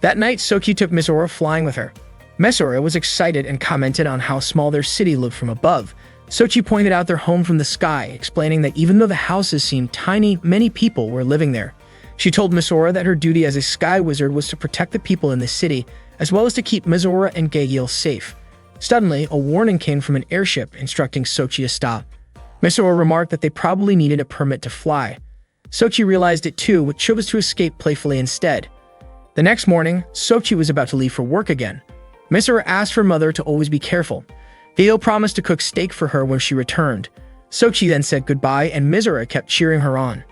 That night, Sochi took Mizora flying with her. Mizora was excited and commented on how small their city looked from above. Sochi pointed out their home from the sky, explaining that even though the houses seemed tiny, many people were living there. She told Mizora that her duty as a sky wizard was to protect the people in the city, as well as to keep Mizora and Gail safe. Suddenly, a warning came from an airship instructing Sochi to stop. Mizora remarked that they probably needed a permit to fly. Sochi realized it too, but chose to escape playfully instead. The next morning, Sochi was about to leave for work again. Misora asked her mother to always be careful. Gail promised to cook steak for her when she returned. Sochi then said goodbye, and Misora kept cheering her on.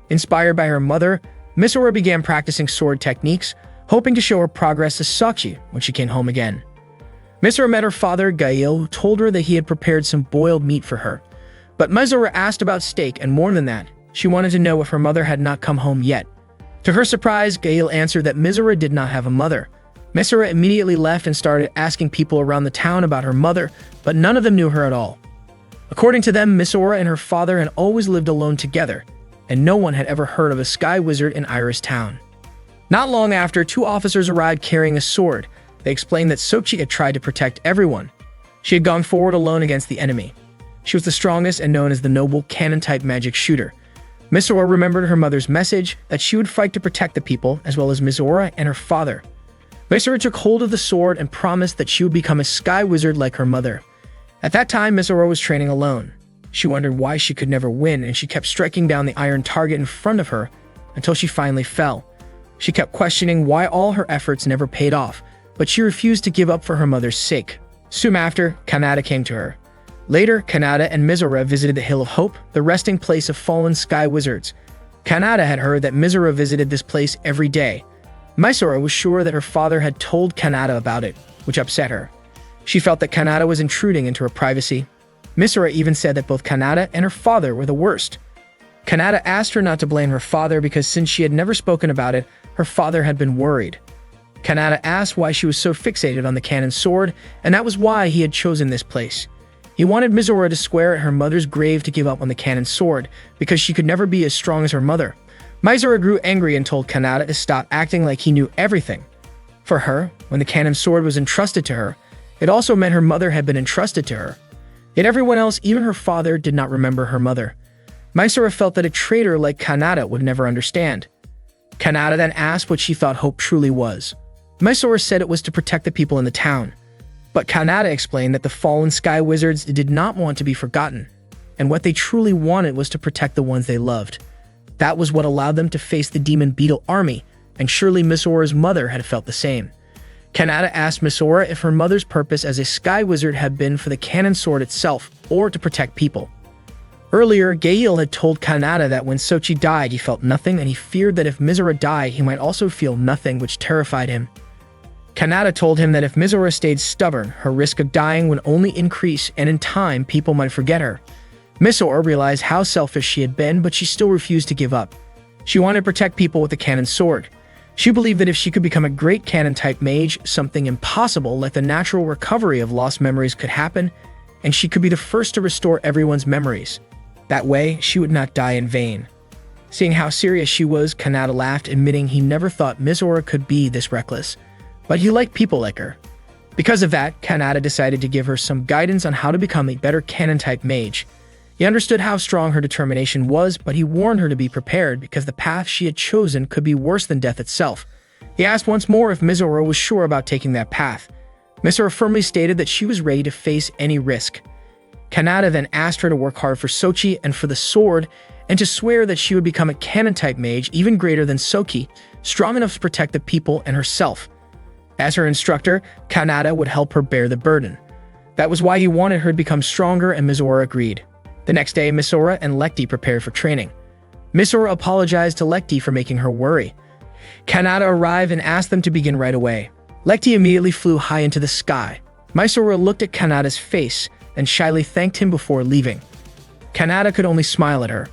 Inspired by her mother, Misora began practicing sword techniques, hoping to show her progress to Sochi when she came home again. Misora met her father, Gail, who told her that he had prepared some boiled meat for her. But Misora asked about steak, and more than that, she wanted to know if her mother had not come home yet. To her surprise, Gail answered that Misora did not have a mother. Misora immediately left and started asking people around the town about her mother, but none of them knew her at all. According to them, Misora and her father had always lived alone together, and no one had ever heard of a sky wizard in Iris Town. Not long after, two officers arrived carrying a sword. They explained that Sochi had tried to protect everyone. She had gone forward alone against the enemy. She was the strongest and known as the noble cannon-type magic shooter. Misora remembered her mother's message that she would fight to protect the people, as well as Misora and her father. Misora took hold of the sword and promised that she would become a sky wizard like her mother. At that time, Misora was training alone. She wondered why she could never win, and she kept striking down the iron target in front of her until she finally fell. She kept questioning why all her efforts never paid off, but she refused to give up for her mother's sake. Soon after, Kanata came to her. Later, Kanata and Misora visited the Hill of Hope, the resting place of fallen sky wizards. Kanata had heard that Misora visited this place every day. Misora was sure that her father had told Kanata about it, which upset her. She felt that Kanata was intruding into her privacy. Misora even said that both Kanata and her father were the worst. Kanata asked her not to blame her father because since she had never spoken about it, her father had been worried. Kanata asked why she was so fixated on the cannon sword, and that was why he had chosen this place. He wanted Misora to swear at her mother's grave to give up on the cannon sword, because she could never be as strong as her mother. Misora grew angry and told Kanata to stop acting like he knew everything. For her, when the cannon sword was entrusted to her, it also meant her mother had been entrusted to her. Yet everyone else, even her father, did not remember her mother. Misora felt that a traitor like Kanata would never understand. Kanata then asked what she thought hope truly was. Misora said it was to protect the people in the town. But Kanata explained that the fallen sky wizards did not want to be forgotten, and what they truly wanted was to protect the ones they loved. That was what allowed them to face the demon beetle army, and surely Misora's mother had felt the same. Kanata asked Misora if her mother's purpose as a sky wizard had been for the cannon sword itself, or to protect people. Earlier, Gail had told Kanata that when Sochi died, he felt nothing, and he feared that if Misora died, he might also feel nothing, which terrified him. Kanata told him that if Misora stayed stubborn, her risk of dying would only increase, and in time, people might forget her. Misora realized how selfish she had been, but she still refused to give up. She wanted to protect people with the cannon sword. She believed that if she could become a great cannon-type mage, something impossible like the natural recovery of lost memories could happen, and she could be the first to restore everyone's memories. That way, she would not die in vain. Seeing how serious she was, Kanata laughed, admitting he never thought Misora could be this reckless. But he liked people like her. Because of that, Kanata decided to give her some guidance on how to become a better cannon-type mage. He understood how strong her determination was, but he warned her to be prepared because the path she had chosen could be worse than death itself. He asked once more if Misora was sure about taking that path. Misora firmly stated that she was ready to face any risk. Kanata then asked her to work hard for Sochi and for the sword, and to swear that she would become a cannon-type mage even greater than Sochi, strong enough to protect the people and herself. As her instructor, Kanata would help her bear the burden. That was why he wanted her to become stronger, and Misora agreed. The next day, Misora and Lekti prepared for training. Misora apologized to Lekti for making her worry. Kanata arrived and asked them to begin right away. Lekti immediately flew high into the sky. Misora looked at Kanata's face and shyly thanked him before leaving. Kanata could only smile at her.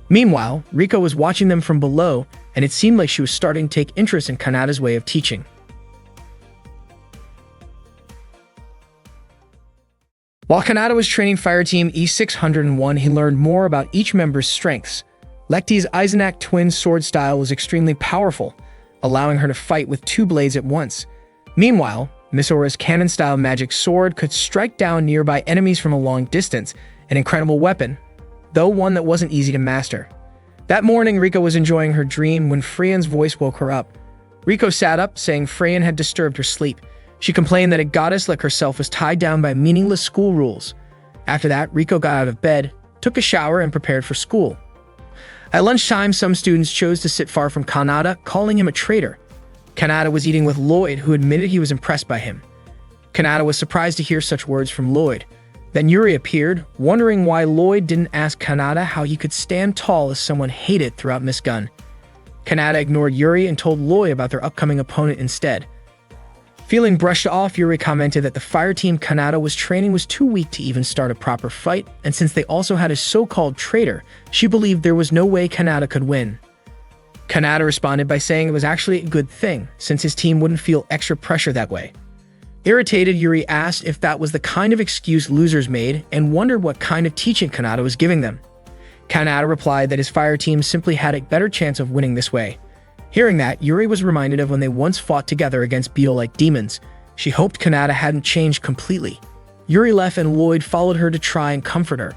Meanwhile, Riko was watching them from below, and it seemed like she was starting to take interest in Kanata's way of teaching. While Kanata was training Fireteam E601, he learned more about each member's strengths. Lekti's Eisenach twin sword style was extremely powerful, allowing her to fight with two blades at once. Meanwhile, Misora's cannon-style magic sword could strike down nearby enemies from a long distance, an incredible weapon, though one that wasn't easy to master. That morning, Riko was enjoying her dream when Freyan's voice woke her up. Riko sat up, saying Freyan had disturbed her sleep. She complained that a goddess like herself was tied down by meaningless school rules. After that, Riko got out of bed, took a shower, and prepared for school. At lunchtime, some students chose to sit far from Kanata, calling him a traitor. Kanata was eating with Lloyd, who admitted he was impressed by him. Kanata was surprised to hear such words from Lloyd. Then Yuri appeared, wondering why Lloyd didn't ask Kanata how he could stand tall as someone hated throughout Miss Gun. Kanata ignored Yuri and told Lloyd about their upcoming opponent instead. Feeling brushed off, Yuri commented that the fire team Kanata was training was too weak to even start a proper fight, and since they also had a so-called traitor, she believed there was no way Kanata could win. Kanata responded by saying it was actually a good thing, since his team wouldn't feel extra pressure that way. Irritated, Yuri asked if that was the kind of excuse losers made and wondered what kind of teaching Kanata was giving them. Kanata replied that his fire team simply had a better chance of winning this way. Hearing that, Yuri was reminded of when they once fought together against beetle-like demons. She hoped Kanata hadn't changed completely. Yuri left and Lloyd followed her to try and comfort her.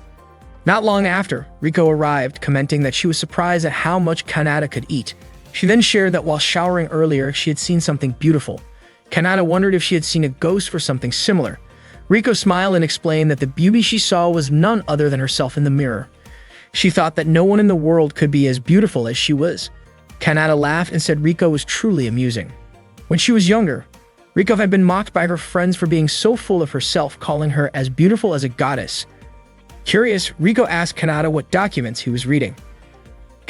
Not long after, Riko arrived, commenting that she was surprised at how much Kanata could eat. She then shared that while showering earlier, she had seen something beautiful. Kanata wondered if she had seen a ghost or something similar. Riko smiled and explained that the beauty she saw was none other than herself in the mirror. She thought that no one in the world could be as beautiful as she was. Kanata laughed and said Riko was truly amusing. When she was younger, Riko had been mocked by her friends for being so full of herself, calling her as beautiful as a goddess. Curious, Riko asked Kanata what documents he was reading.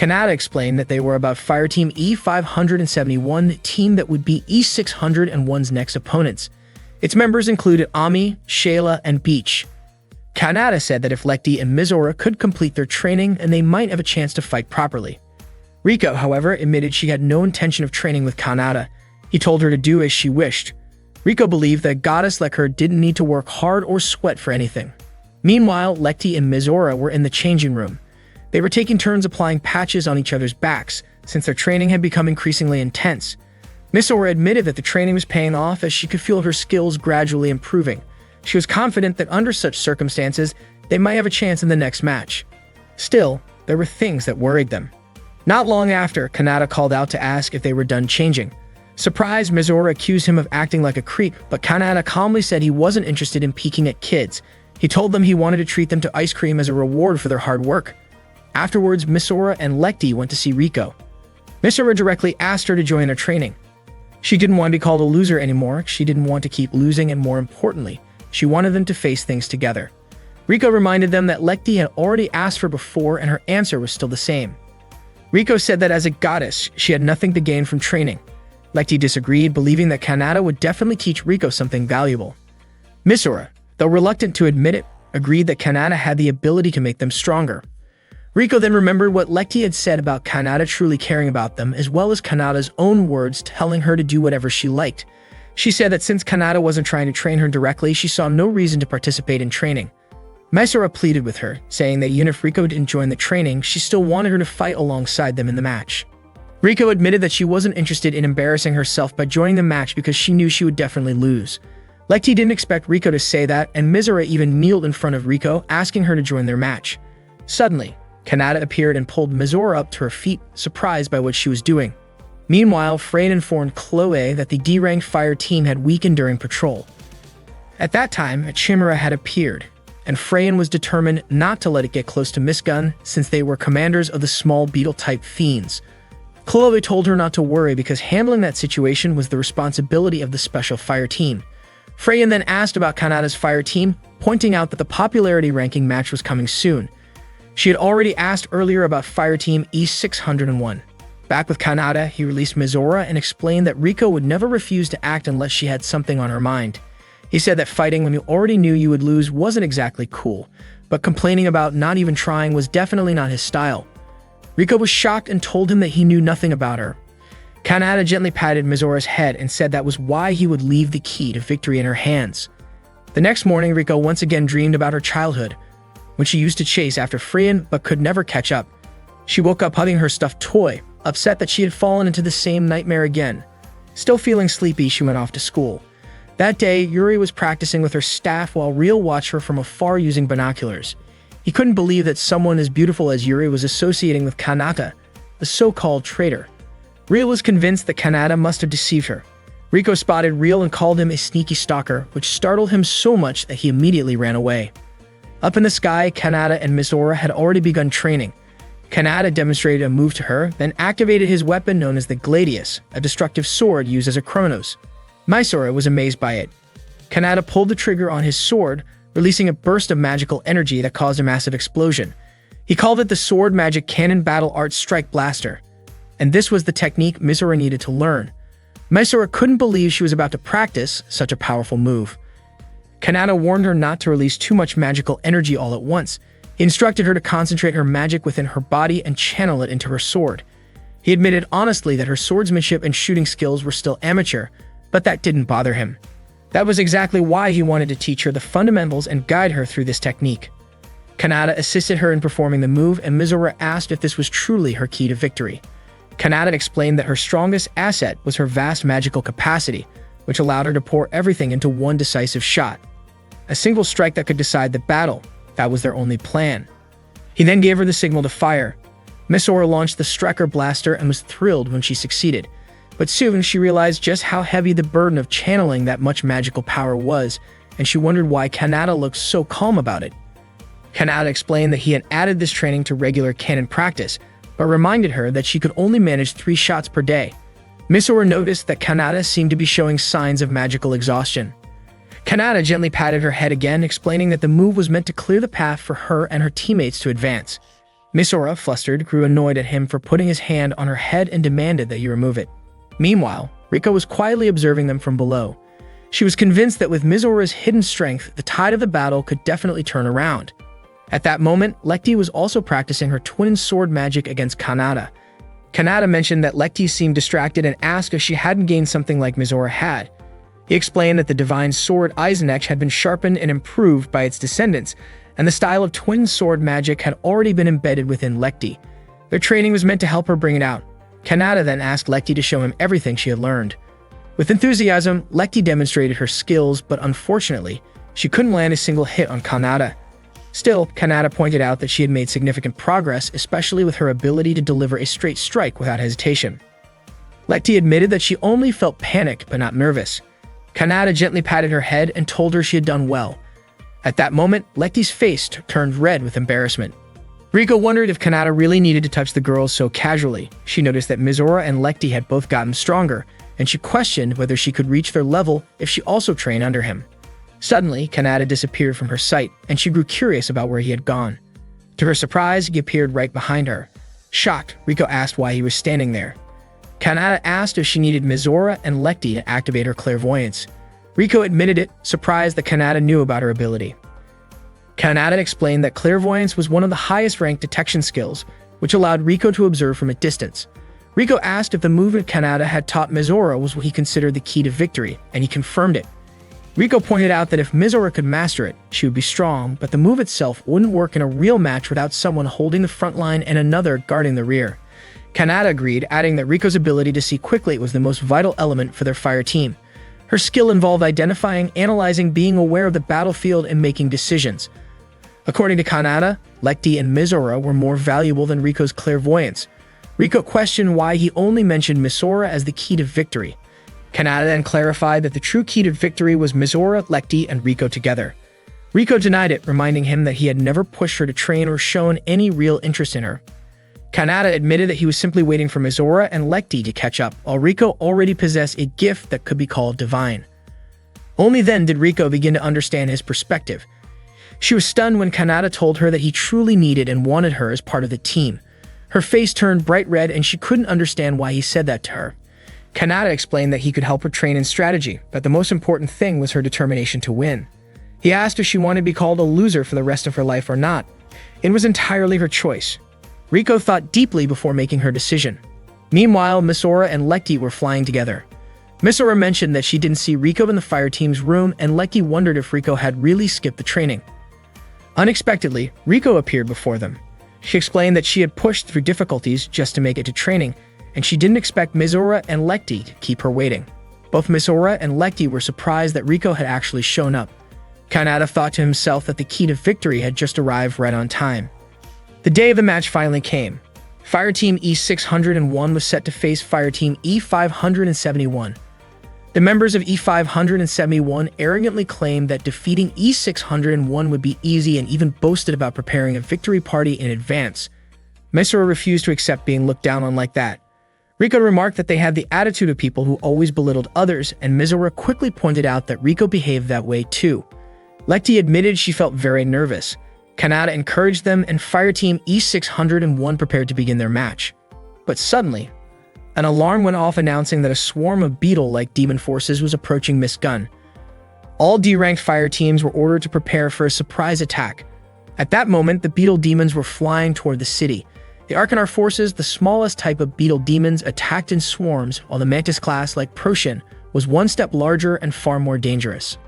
Kanata explained that they were about Fire Team E571, the team that would be E601's next opponents. Its members included Ami, Shayla, and Beach. Kanata said that if Lekti and Mizora could complete their training, and they might have a chance to fight properly. Riko, however, admitted she had no intention of training with Kanata. He told her to do as she wished. Riko believed that a goddess like her didn't need to work hard or sweat for anything. Meanwhile, Lekti and Mizora were in the changing room. They were taking turns applying patches on each other's backs, since their training had become increasingly intense. Mizora admitted that the training was paying off as she could feel her skills gradually improving. She was confident that under such circumstances, they might have a chance in the next match. Still, there were things that worried them. Not long after, Kanata called out to ask if they were done changing. Surprised, Mizora accused him of acting like a creep, but Kanata calmly said he wasn't interested in peeking at kids. He told them he wanted to treat them to ice cream as a reward for their hard work. Afterwards, Mizora and Lekti went to see Riko. Mizora directly asked her to join their training. She didn't want to be called a loser anymore. She didn't want to keep losing, and more importantly, she wanted them to face things together. Riko reminded them that Lekti had already asked her before, and her answer was still the same. Riko said that as a goddess, she had nothing to gain from training. Lekti disagreed, believing that Kanata would definitely teach Riko something valuable. Mizora, though reluctant to admit it, agreed that Kanata had the ability to make them stronger. Riko then remembered what Lekti had said about Kanata truly caring about them, as well as Kanata's own words telling her to do whatever she liked. She said that since Kanata wasn't trying to train her directly, she saw no reason to participate in training. Mizora pleaded with her, saying that even if Riko didn't join the training, she still wanted her to fight alongside them in the match. Riko admitted that she wasn't interested in embarrassing herself by joining the match because she knew she would definitely lose. Lekti didn't expect Riko to say that, and Mizora even kneeled in front of Riko, asking her to join their match. Suddenly, Kanata appeared and pulled Mizora up to her feet, surprised by what she was doing. Meanwhile, Frayn informed Chloe that the D-ranked fire team had weakened during patrol. At that time, a Chimera had appeared, and Frayn was determined not to let it get close to Miss Gun, since they were commanders of the small beetle-type fiends. Chloe told her not to worry because handling that situation was the responsibility of the special fire team. Frayn then asked about Kanata's fire team, pointing out that the popularity ranking match was coming soon. She had already asked earlier about Fire Team E601. Back with Kanata, he released Mizora and explained that Riko would never refuse to act unless she had something on her mind. He said that fighting when you already knew you would lose wasn't exactly cool, but complaining about not even trying was definitely not his style. Riko was shocked and told him that he knew nothing about her. Kanata gently patted Mizora's head and said that was why he would leave the key to victory in her hands. The next morning, Riko once again dreamed about her childhood, when she used to chase after Frayn but could never catch up. She woke up hugging her stuffed toy, upset that she had fallen into the same nightmare again. Still feeling sleepy, she went off to school. That day, Yuri was practicing with her staff while Real watched her from afar using binoculars. He couldn't believe that someone as beautiful as Yuri was associating with Kanata, the so-called traitor. Real was convinced that Kanata must have deceived her. Riko spotted Real and called him a sneaky stalker, which startled him so much that he immediately ran away. Up in the sky, Kanata and Mizora had already begun training. Kanata demonstrated a move to her, then activated his weapon known as the Gladius, a destructive sword used as a chronos. Mysora was amazed by it. Kanata pulled the trigger on his sword, releasing a burst of magical energy that caused a massive explosion. He called it the Sword Magic Cannon Battle Art Strike Blaster, and this was the technique Mysora needed to learn. Mysora couldn't believe she was about to practice such a powerful move. Kanata warned her not to release too much magical energy all at once. He instructed her to concentrate her magic within her body and channel it into her sword. He admitted honestly that her swordsmanship and shooting skills were still amateur, but that didn't bother him. That was exactly why he wanted to teach her the fundamentals and guide her through this technique. Kanata assisted her in performing the move, and Mysora asked if this was truly her key to victory. Kanata explained that her strongest asset was her vast magical capacity, which allowed her to pour everything into one decisive shot. A single strike that could decide the battle. That was their only plan. He then gave her the signal to fire. Mysora launched the Striker Blaster and was thrilled when she succeeded. But soon she realized just how heavy the burden of channeling that much magical power was, and she wondered why Kanata looked so calm about it. Kanata explained that he had added this training to regular cannon practice, but reminded her that she could only manage 3 shots per day. Mysora noticed that Kanata seemed to be showing signs of magical exhaustion. Kanata gently patted her head again, explaining that the move was meant to clear the path for her and her teammates to advance. Mysora, flustered, grew annoyed at him for putting his hand on her head and demanded that he remove it. Meanwhile, Riko was quietly observing them from below. She was convinced that with Mizora's hidden strength, the tide of the battle could definitely turn around. At that moment, Lekti was also practicing her twin sword magic against Kanata. Kanata mentioned that Lekti seemed distracted and asked if she hadn't gained something like Mizora had. He explained that the divine sword Eisenach had been sharpened and improved by its descendants, and the style of twin sword magic had already been embedded within Lekti. Their training was meant to help her bring it out. Kanata then asked Lekti to show him everything she had learned. With enthusiasm, Lekti demonstrated her skills, but unfortunately, she couldn't land a single hit on Kanata. Still, Kanata pointed out that she had made significant progress, especially with her ability to deliver a straight strike without hesitation. Lekti admitted that she only felt panic but not nervous. Kanata gently patted her head and told her she had done well. At that moment, Lekti's face turned red with embarrassment. Riko wondered if Kanata really needed to touch the girls so casually. She noticed that Mizora and Lekti had both gotten stronger, and she questioned whether she could reach their level if she also trained under him. Suddenly, Kanata disappeared from her sight, and she grew curious about where he had gone. To her surprise, he appeared right behind her. Shocked, Riko asked why he was standing there. Kanata asked if she needed Mizora and Lekti to activate her clairvoyance. Riko admitted it, surprised that Kanata knew about her ability. Kanata explained that clairvoyance was one of the highest-ranked detection skills, which allowed Riko to observe from a distance. Riko asked if the movement Kanata had taught Mizora was what he considered the key to victory, and he confirmed it. Riko pointed out that if Mizora could master it, she would be strong, but the move itself wouldn't work in a real match without someone holding the front line and another guarding the rear. Kanata agreed, adding that Riko's ability to see quickly was the most vital element for their fire team. Her skill involved identifying, analyzing, being aware of the battlefield, and making decisions. According to Kanata, Lekti and Mizora were more valuable than Riko's clairvoyance. Riko questioned why he only mentioned Mizora as the key to victory. Kanata then clarified that the true key to victory was Mizora, Lekti, and Riko together. Riko denied it, reminding him that he had never pushed her to train or shown any real interest in her. Kanata admitted that he was simply waiting for Mizora and Lekti to catch up, while Riko already possessed a gift that could be called divine. Only then did Riko begin to understand his perspective. She was stunned when Kanata told her that he truly needed and wanted her as part of the team. Her face turned bright red and she couldn't understand why he said that to her. Kanata explained that he could help her train in strategy, but the most important thing was her determination to win. He asked if she wanted to be called a loser for the rest of her life or not. It was entirely her choice. Riko thought deeply before making her decision. Meanwhile, Mizora and Lekti were flying together. Mizora mentioned that she didn't see Riko in the fire team's room, and Lekti wondered if Riko had really skipped the training. Unexpectedly, Riko appeared before them. She explained that she had pushed through difficulties just to make it to training, and she didn't expect Mizora and Lekti to keep her waiting. Both Mizora and Lekti were surprised that Riko had actually shown up. Kanata thought to himself that the key to victory had just arrived right on time. The day of the match finally came. Fireteam E601 was set to face Fireteam E571. The members of E571 arrogantly claimed that defeating E601 would be easy and even boasted about preparing a victory party in advance. Misora refused to accept being looked down on like that. Riko remarked that they had the attitude of people who always belittled others, and Misora quickly pointed out that Riko behaved that way too. Lecty admitted she felt very nervous. Kanata encouraged them, and Fireteam E601 prepared to begin their match. But suddenly, an alarm went off announcing that a swarm of beetle-like demon forces was approaching Miss Gun. All D-ranked fire teams were ordered to prepare for a surprise attack. At that moment, the beetle demons were flying toward the city. The Arcanar forces, the smallest type of beetle demons, attacked in swarms, while the Mantis class, like Proshin, was one step larger and far more dangerous.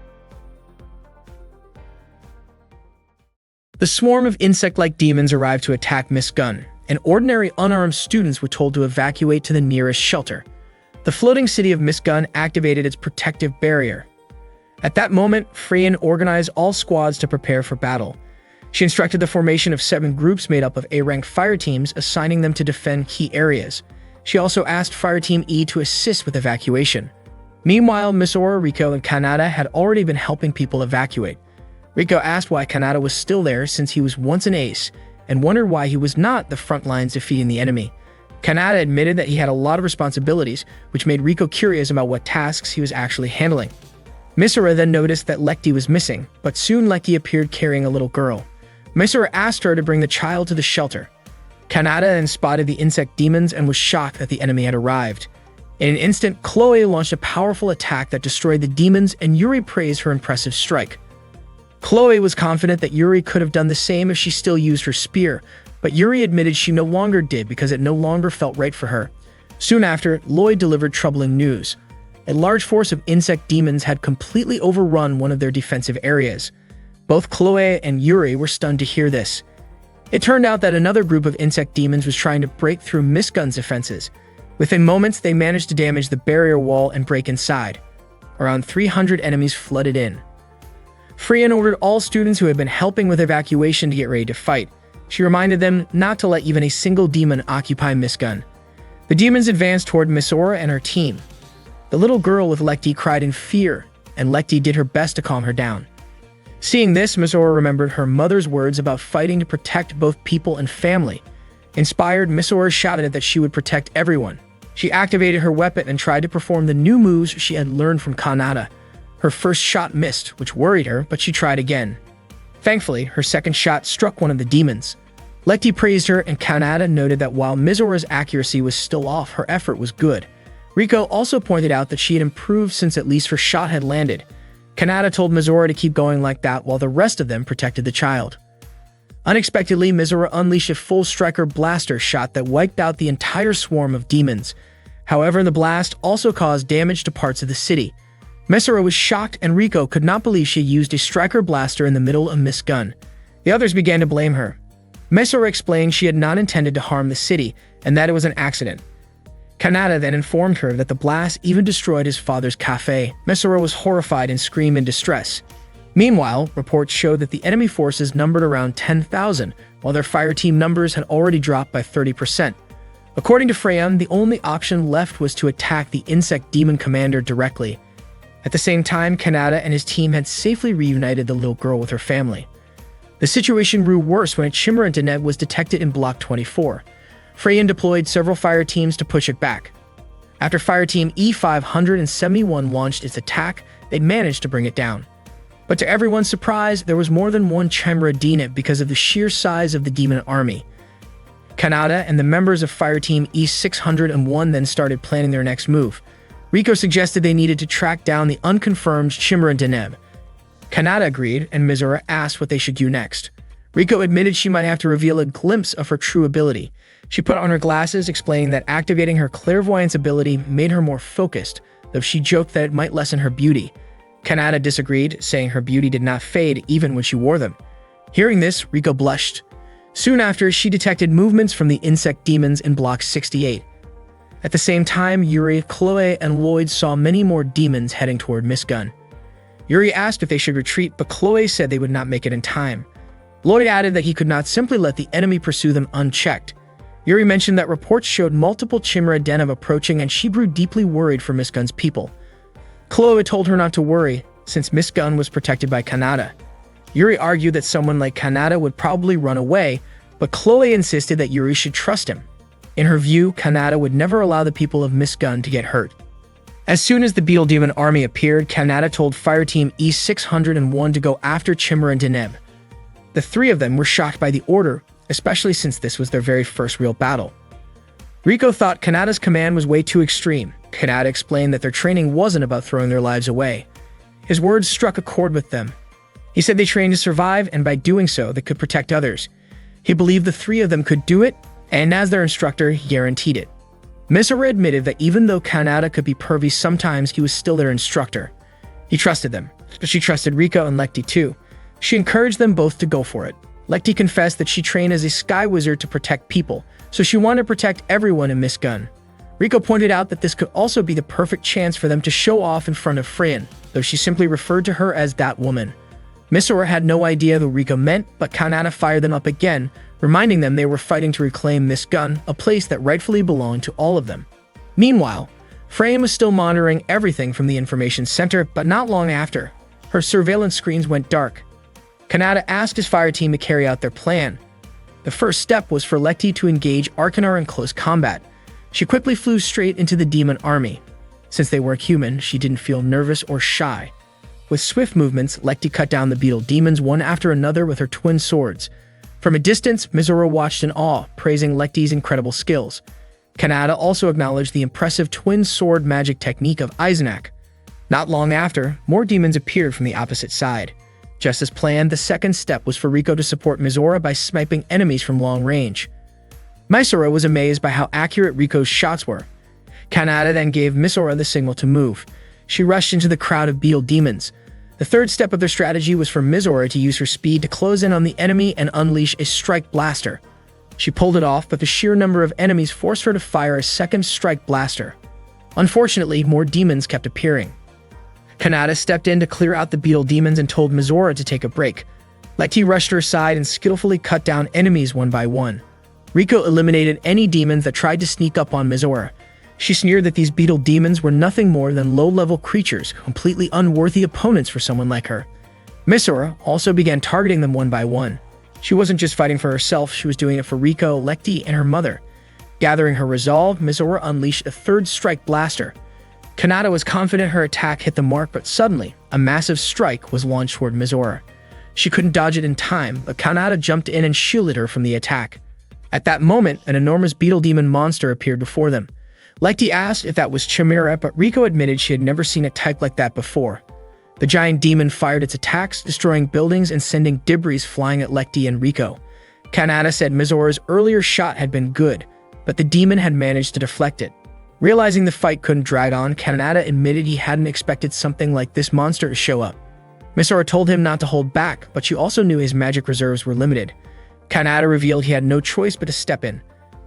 The swarm of insect-like demons arrived to attack Miss Gun, and ordinary unarmed students were told to evacuate to the nearest shelter. The floating city of Miss Gun activated its protective barrier. At that moment, Freyan organized all squads to prepare for battle. She instructed the formation of 7 groups made up of A-ranked fire teams, assigning them to defend key areas. She also asked Fireteam E to assist with evacuation. Meanwhile, Misora, Riko, and Kanata had already been helping people evacuate. Riko asked why Kanata was still there since he was once an ace, and wondered why he was not the front lines defeating the enemy. Kanata admitted that he had a lot of responsibilities, which made Riko curious about what tasks he was actually handling. Misora then noticed that Lecty was missing, but soon Lecty appeared carrying a little girl. Misora asked her to bring the child to the shelter. Kanata then spotted the insect demons and was shocked that the enemy had arrived. In an instant, Chloe launched a powerful attack that destroyed the demons, and Yuri praised her impressive strike. Chloe was confident that Yuri could have done the same if she still used her spear, but Yuri admitted she no longer did because it no longer felt right for her. Soon after, Lloyd delivered troubling news. A large force of insect demons had completely overrun one of their defensive areas. Both Chloe and Yuri were stunned to hear this. It turned out that another group of insect demons was trying to break through Miss Gun's defenses. Within moments, they managed to damage the barrier wall and break inside. Around 300 enemies flooded in. Freyan ordered all students who had been helping with evacuation to get ready to fight. She reminded them not to let even a single demon occupy Miss Gun. The demons advanced toward Misora and her team. The little girl with Lecty cried in fear, and Lecty did her best to calm her down. Seeing this, Misora remembered her mother's words about fighting to protect both people and family. Inspired, Misora shouted that she would protect everyone. She activated her weapon and tried to perform the new moves she had learned from Kanata. Her first shot missed, which worried her, but she tried again. Thankfully, her second shot struck one of the demons. Lecty praised her, and Kanata noted that while Misora's accuracy was still off, her effort was good. Riko also pointed out that she had improved since at least her shot had landed. Kanata told Misora to keep going like that while the rest of them protected the child. Unexpectedly, Misora unleashed a full striker blaster shot that wiped out the entire swarm of demons. However, the blast also caused damage to parts of the city. Misora was shocked, and Riko could not believe she used a striker blaster in the middle of Miss Gun. The others began to blame her. Misora explained she had not intended to harm the city, and that it was an accident. Kanata then informed her that the blast even destroyed his father's cafe. Misora was horrified and screamed in distress. Meanwhile, reports showed that the enemy forces numbered around 10,000, while their fire team numbers had already dropped by 30%. According to Freyan, the only option left was to attack the insect demon commander directly. At the same time, Kanata and his team had safely reunited the little girl with her family. The situation grew worse when a Chimera Deneb was detected in Block 24. Freyan deployed several fire teams to push it back. After Fireteam E571 launched its attack, they managed to bring it down. But to everyone's surprise, there was more than one Chimera Deneb because of the sheer size of the demon army. Kanata and the members of Fireteam E601 then started planning their next move. Riko suggested they needed to track down the unconfirmed Chimera Deneb. Kanata agreed, and Misora asked what they should do next. Riko admitted she might have to reveal a glimpse of her true ability. She put on her glasses, explaining that activating her clairvoyance ability made her more focused, though she joked that it might lessen her beauty. Kanata disagreed, saying her beauty did not fade even when she wore them. Hearing this, Riko blushed. Soon after, she detected movements from the insect demons in Block 68. At the same time, Yuri, Chloe, and Lloyd saw many more demons heading toward Miss Gun. Yuri asked if they should retreat, but Chloe said they would not make it in time. Lloyd added that he could not simply let the enemy pursue them unchecked. Yuri mentioned that reports showed multiple Chimera Deneb approaching, and she grew deeply worried for Miss Gun's people. Chloe told her not to worry, since Miss Gun was protected by Kanata. Yuri argued that someone like Kanata would probably run away, but Chloe insisted that Yuri should trust him. In her view, Kanata would never allow the people of Miss Gun to get hurt. As soon as the Beetle Demon army appeared, Kanata told Fireteam E601 to go after Chimera and Deneb. The three of them were shocked by the order, especially since this was their very first real battle. Rico thought Kanata's command was way too extreme. Kanata explained that their training wasn't about throwing their lives away. His words struck a chord with them. He said they trained to survive, and by doing so, they could protect others. He believed the three of them could do it, and as their instructor, he guaranteed it. Misora admitted that even though Kanata could be pervy sometimes, he was still their instructor. He trusted them, but she trusted Rico and Lekti too. She encouraged them both to go for it. Lekti confessed that she trained as a sky wizard to protect people, so she wanted to protect everyone in Miss Gun. Rico pointed out that this could also be the perfect chance for them to show off in front of Freyan, though she simply referred to her as that woman. Misora had no idea who Rico meant, but Kanata fired them up again, reminding them they were fighting to reclaim Miss Gun, a place that rightfully belonged to all of them. Meanwhile, Freyan was still monitoring everything from the information center, but not long after, her surveillance screens went dark. Kanata asked his fire team to carry out their plan. The first step was for Lekti to engage Arcanar in close combat. She quickly flew straight into the demon army. Since they weren't human, she didn't feel nervous or shy. With swift movements, Lekti cut down the beetle demons one after another with her twin swords. From a distance, Misora watched in awe, praising Lekti's incredible skills. Kanata also acknowledged the impressive twin sword magic technique of Eisenach. Not long after, more demons appeared from the opposite side. Just as planned, the second step was for Rico to support Misora by sniping enemies from long range. Misora was amazed by how accurate Rico's shots were. Kanata then gave Misora the signal to move. She rushed into the crowd of beetle demons. The third step of their strategy was for Misora to use her speed to close in on the enemy and unleash a strike blaster. She pulled it off, but the sheer number of enemies forced her to fire a second strike blaster. Unfortunately, more demons kept appearing. Kanata stepped in to clear out the beetle demons and told Misora to take a break. Lekti rushed her aside and skillfully cut down enemies one by one. Rico eliminated any demons that tried to sneak up on Misora. She sneered that these beetle demons were nothing more than low-level creatures, completely unworthy opponents for someone like her. Misora also began targeting them one by one. She wasn't just fighting for herself, she was doing it for Rico, Lekti, and her mother. Gathering her resolve, Misora unleashed a third strike blaster. Kanata was confident her attack hit the mark, but suddenly, a massive strike was launched toward Misora. She couldn't dodge it in time, but Kanata jumped in and shielded her from the attack. At that moment, an enormous beetle demon monster appeared before them. Lekti asked if that was Chimera, but Rico admitted she had never seen a type like that before. The giant demon fired its attacks, destroying buildings and sending debris flying at Lekti and Rico. Kanata said Misora's earlier shot had been good, but the demon had managed to deflect it. Realizing the fight couldn't drag on, Kanata admitted he hadn't expected something like this monster to show up. Misora told him not to hold back, but she also knew his magic reserves were limited. Kanata revealed he had no choice but to step in.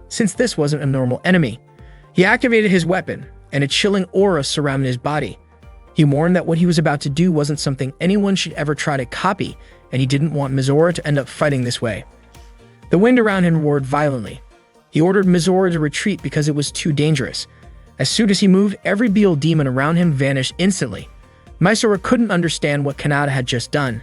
Since this wasn't a normal enemy, he activated his weapon, and a chilling aura surrounded his body. He warned that what he was about to do wasn't something anyone should ever try to copy, and he didn't want Misora to end up fighting this way. The wind around him roared violently. He ordered Misora to retreat because it was too dangerous. As soon as he moved, every beetle demon around him vanished instantly. Misora couldn't understand what Kanata had just done.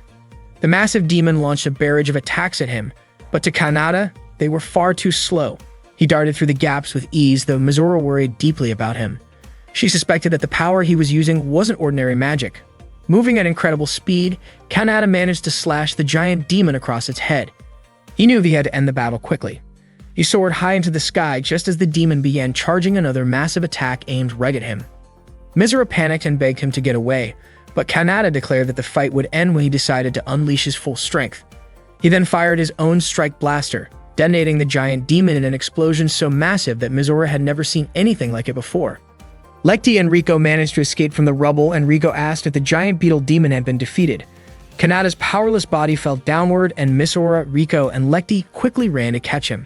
The massive demon launched a barrage of attacks at him, but to Kanata, they were far too slow. He darted through the gaps with ease, though Misora worried deeply about him. She suspected that the power he was using wasn't ordinary magic. Moving at incredible speed, Kanata managed to slash the giant demon across its head. He knew he had to end the battle quickly. He soared high into the sky just as the demon began charging another massive attack aimed right at him. Misora panicked and begged him to get away, but Kanata declared that the fight would end when he decided to unleash his full strength. He then fired his own strike blaster, detonating the giant demon in an explosion so massive that Misora had never seen anything like it before. Lekti and Rico managed to escape from the rubble, and Rico asked if the giant beetle demon had been defeated. Kanata's powerless body fell downward, and Misora, Rico, and Lekti quickly ran to catch him.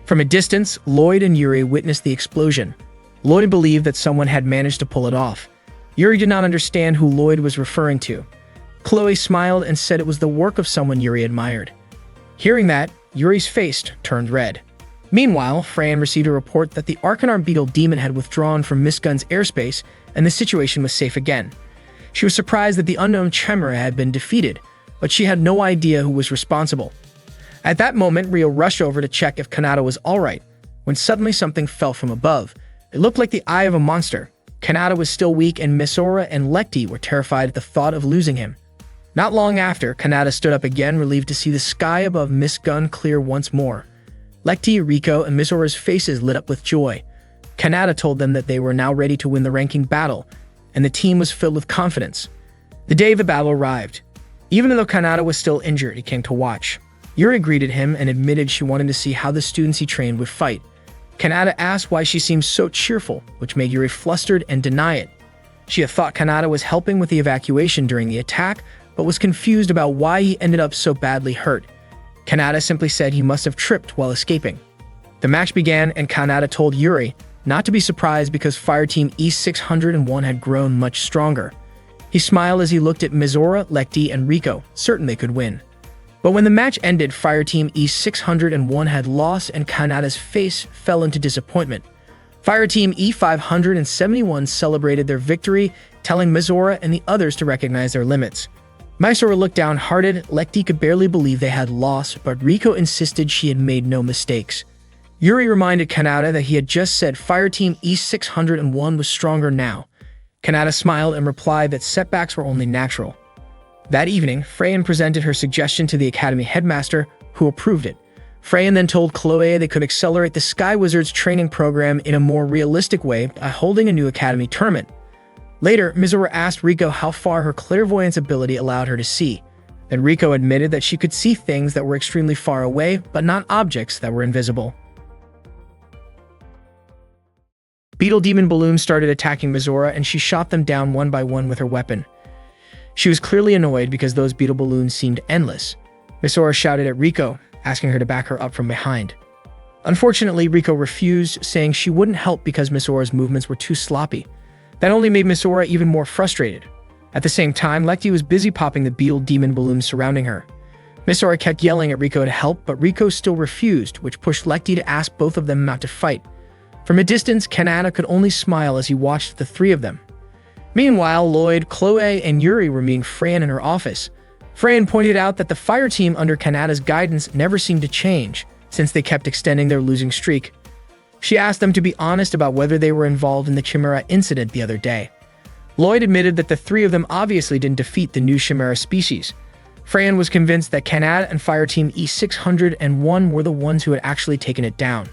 From a distance, Lloyd and Yuri witnessed the explosion. Lloyd believed that someone had managed to pull it off. Yuri did not understand who Lloyd was referring to. Chloe smiled and said it was the work of someone Yuri admired. Hearing that, Yuri's face turned red. Meanwhile, Freyan received a report that the Arcanar beetle demon had withdrawn from Miss Gun's airspace and the situation was safe again. She was surprised that the unknown Chimera had been defeated, but she had no idea who was responsible. At that moment, Rio rushed over to check if Kanata was alright, when suddenly something fell from above. It looked like the eye of a monster. Kanata was still weak, and Misora and Lekti were terrified at the thought of losing him. Not long after, Kanata stood up again, relieved to see the sky above Miss Gun clear once more. Lekti, Riko, and Misora's faces lit up with joy. Kanata told them that they were now ready to win the ranking battle, and the team was filled with confidence. The day of the battle arrived. Even though Kanata was still injured, he came to watch. Yuri greeted him and admitted she wanted to see how the students he trained would fight. Kanata asked why she seemed so cheerful, which made Yuri flustered and deny it. She had thought Kanata was helping with the evacuation during the attack, but was confused about why he ended up so badly hurt. Kanata simply said he must have tripped while escaping. The match began, and Kanata told Yuri not to be surprised because Fireteam E601 had grown much stronger. He smiled as he looked at Mizora, Lekti, and Riko, certain they could win. But when the match ended, Fireteam E601 had lost, and Kanata's face fell into disappointment. Fireteam E571 celebrated their victory, telling Mizora and the others to recognize their limits. Mysora looked downhearted. Lekti could barely believe they had lost, but Riko insisted she had made no mistakes. Yuri reminded Kanata that he had just said Fireteam E601 was stronger now. Kanata smiled and replied that setbacks were only natural. That evening, Freyan presented her suggestion to the Academy headmaster, who approved it. Freyan then told Chloe they could accelerate the Sky Wizards training program in a more realistic way by holding a new Academy tournament. Later, Mizora asked Riko how far her clairvoyance ability allowed her to see. Then Riko admitted that she could see things that were extremely far away, but not objects that were invisible. Beetle Demon balloons started attacking Mizora, and she shot them down one by one with her weapon. She was clearly annoyed because those beetle balloons seemed endless. Mizora shouted at Riko, asking her to back her up from behind. Unfortunately, Riko refused, saying she wouldn't help because Mizora's movements were too sloppy. That only made Mizora even more frustrated. At the same time, Lekti was busy popping the beetle demon balloons surrounding her. Mizora kept yelling at Riko to help, but Riko still refused, which pushed Lekti to ask both of them not to fight. From a distance, Kanata could only smile as he watched the three of them. Meanwhile, Lloyd, Chloe, and Yuri were meeting Freyan in her office. Freyan pointed out that the fire team under Kanata's guidance never seemed to change, since they kept extending their losing streak. She asked them to be honest about whether they were involved in the Chimera incident the other day. Lloyd admitted that the three of them obviously didn't defeat the new Chimera species. Freyan was convinced that Kanata and Fireteam E601 were the ones who had actually taken it down.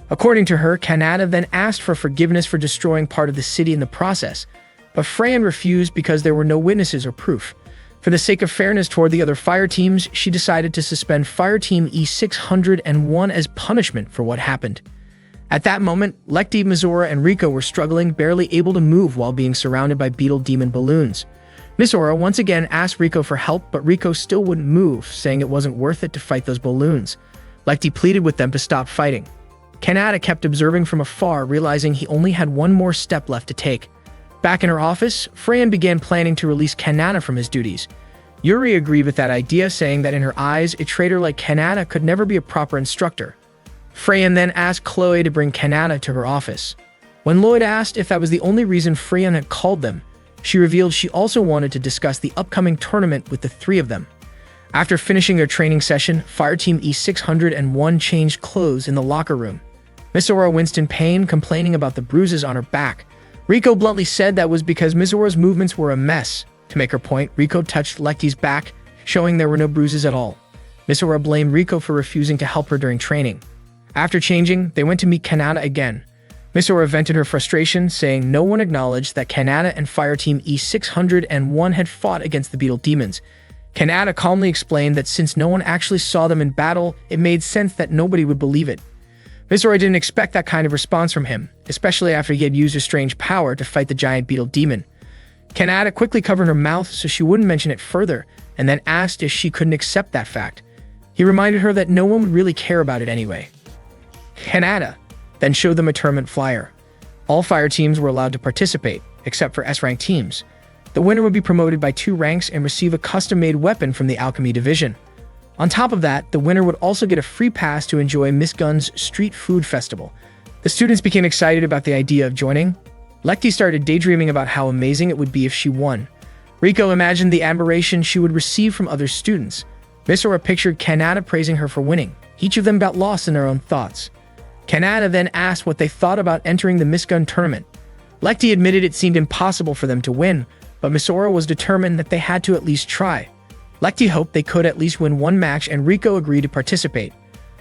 According to her, Kanata then asked for forgiveness for destroying part of the city in the process, but Freyan refused because there were no witnesses or proof. For the sake of fairness toward the other fire teams, she decided to suspend Fireteam E601 as punishment for what happened. At that moment, Lekti, Mizora, and Riko were struggling, barely able to move while being surrounded by beetle demon balloons. Mizora once again asked Riko for help, but Riko still wouldn't move, saying it wasn't worth it to fight those balloons. Lekti pleaded with them to stop fighting. Kanata kept observing from afar, realizing he only had one more step left to take. Back in her office, Freyan began planning to release Kanata from his duties. Yuri agreed with that idea, saying that in her eyes, a traitor like Kanata could never be a proper instructor. Freyan then asked Chloe to bring Kanata to her office. When Lloyd asked if that was the only reason Freyan had called them, she revealed she also wanted to discuss the upcoming tournament with the three of them. After finishing their training session, Fireteam E601 changed clothes in the locker room. Mizora winced in pain, complaining about the bruises on her back. Riko bluntly said that was because Mizora's movements were a mess. To make her point, Riko touched Lekti's back, showing there were no bruises at all. Mizora blamed Riko for refusing to help her during training. After changing, they went to meet Kanata again. Mizora vented her frustration, saying no one acknowledged that Kanata and Fireteam E601 had fought against the beetle demons. Kanata calmly explained that since no one actually saw them in battle, it made sense that nobody would believe it. Mizora didn't expect that kind of response from him, especially after he had used a strange power to fight the giant beetle demon. Kanata quickly covered her mouth so she wouldn't mention it further, and then asked if she couldn't accept that fact. He reminded her that no one would really care about it anyway. Kanata then showed them a tournament flyer. All fire teams were allowed to participate, except for S-rank teams. The winner would be promoted by 2 ranks and receive a custom-made weapon from the Alchemy Division. On top of that, the winner would also get a free pass to enjoy Miss Gun's Street Food Festival. The students became excited about the idea of joining. Lekti started daydreaming about how amazing it would be if she won. Riko imagined the admiration she would receive from other students. Misora pictured Kanata praising her for winning. Each of them got lost in their own thoughts. Kanata then asked what they thought about entering the Miss Gun tournament. Lecty admitted it seemed impossible for them to win, but Misora was determined that they had to at least try. Lecty hoped they could at least win one match, and Rico agreed to participate.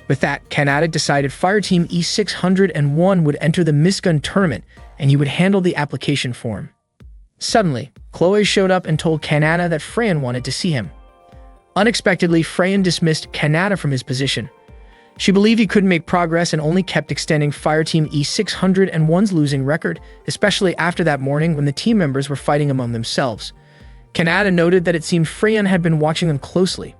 With that, Kanata decided Fireteam E601 would enter the Miss Gun tournament, and he would handle the application form. Suddenly, Chloe showed up and told Kanata that Freyan wanted to see him. Unexpectedly, Freyan dismissed Kanata from his position. She believed he couldn't make progress and only kept extending Fireteam E601's losing record, especially after that morning when the team members were fighting among themselves. Kanata noted that it seemed Freyan had been watching them closely.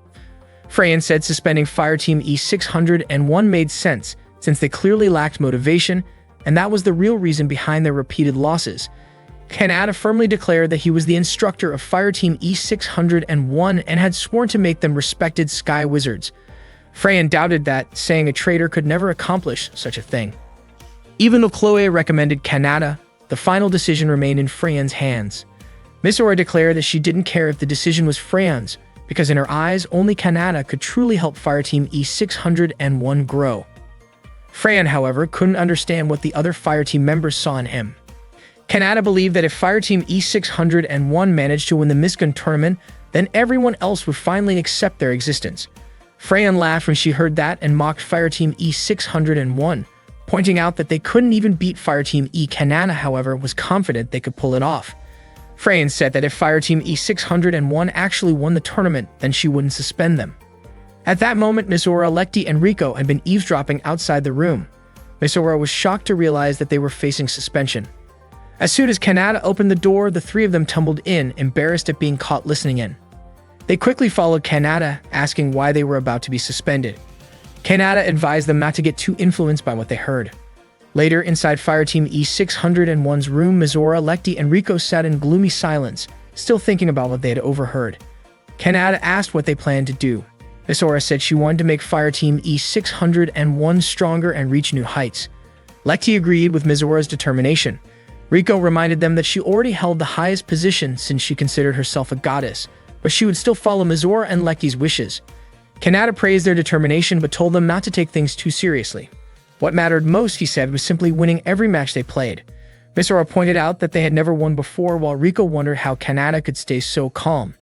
Freyan said suspending Fireteam E601 made sense, since they clearly lacked motivation, and that was the real reason behind their repeated losses. Kanata firmly declared that he was the instructor of Fireteam E601 and had sworn to make them respected Sky Wizards. Freyan doubted that, saying a traitor could never accomplish such a thing. Even though Chloe recommended Kanata, the final decision remained in Freyan's hands. Misora declared that she didn't care if the decision was Freyan's, because in her eyes, only Kanata could truly help Fireteam E601 grow. Freyan, however, couldn't understand what the other Fireteam members saw in him. Kanata believed that if Fireteam E601 managed to win the Miss Gun tournament, then everyone else would finally accept their existence. Freyan laughed when she heard that and mocked Fireteam E601, pointing out that they couldn't even beat Fireteam E. Kanata, however, was confident they could pull it off. Freyan said that if Fireteam E601 actually won the tournament, then she wouldn't suspend them. At that moment, Misora, Lecty, and Rico had been eavesdropping outside the room. Misora was shocked to realize that they were facing suspension. As soon as Kanata opened the door, the three of them tumbled in, embarrassed at being caught listening in. They quickly followed Kanata, asking why they were about to be suspended. Kanata advised them not to get too influenced by what they heard. Later, inside Fireteam E601's room, Misora, Lecty, and Rico sat in gloomy silence, still thinking about what they had overheard. Kanata asked what they planned to do. Misora said she wanted to make Fireteam E601 stronger and reach new heights. Lecty agreed with Misora's determination. Rico reminded them that she already held the highest position since she considered herself a goddess, but she would still follow Misora and Lecty's wishes. Kanata praised their determination but told them not to take things too seriously. What mattered most, he said, was simply winning every match they played. Misora pointed out that they had never won before, while Rico wondered how Kanata could stay so calm.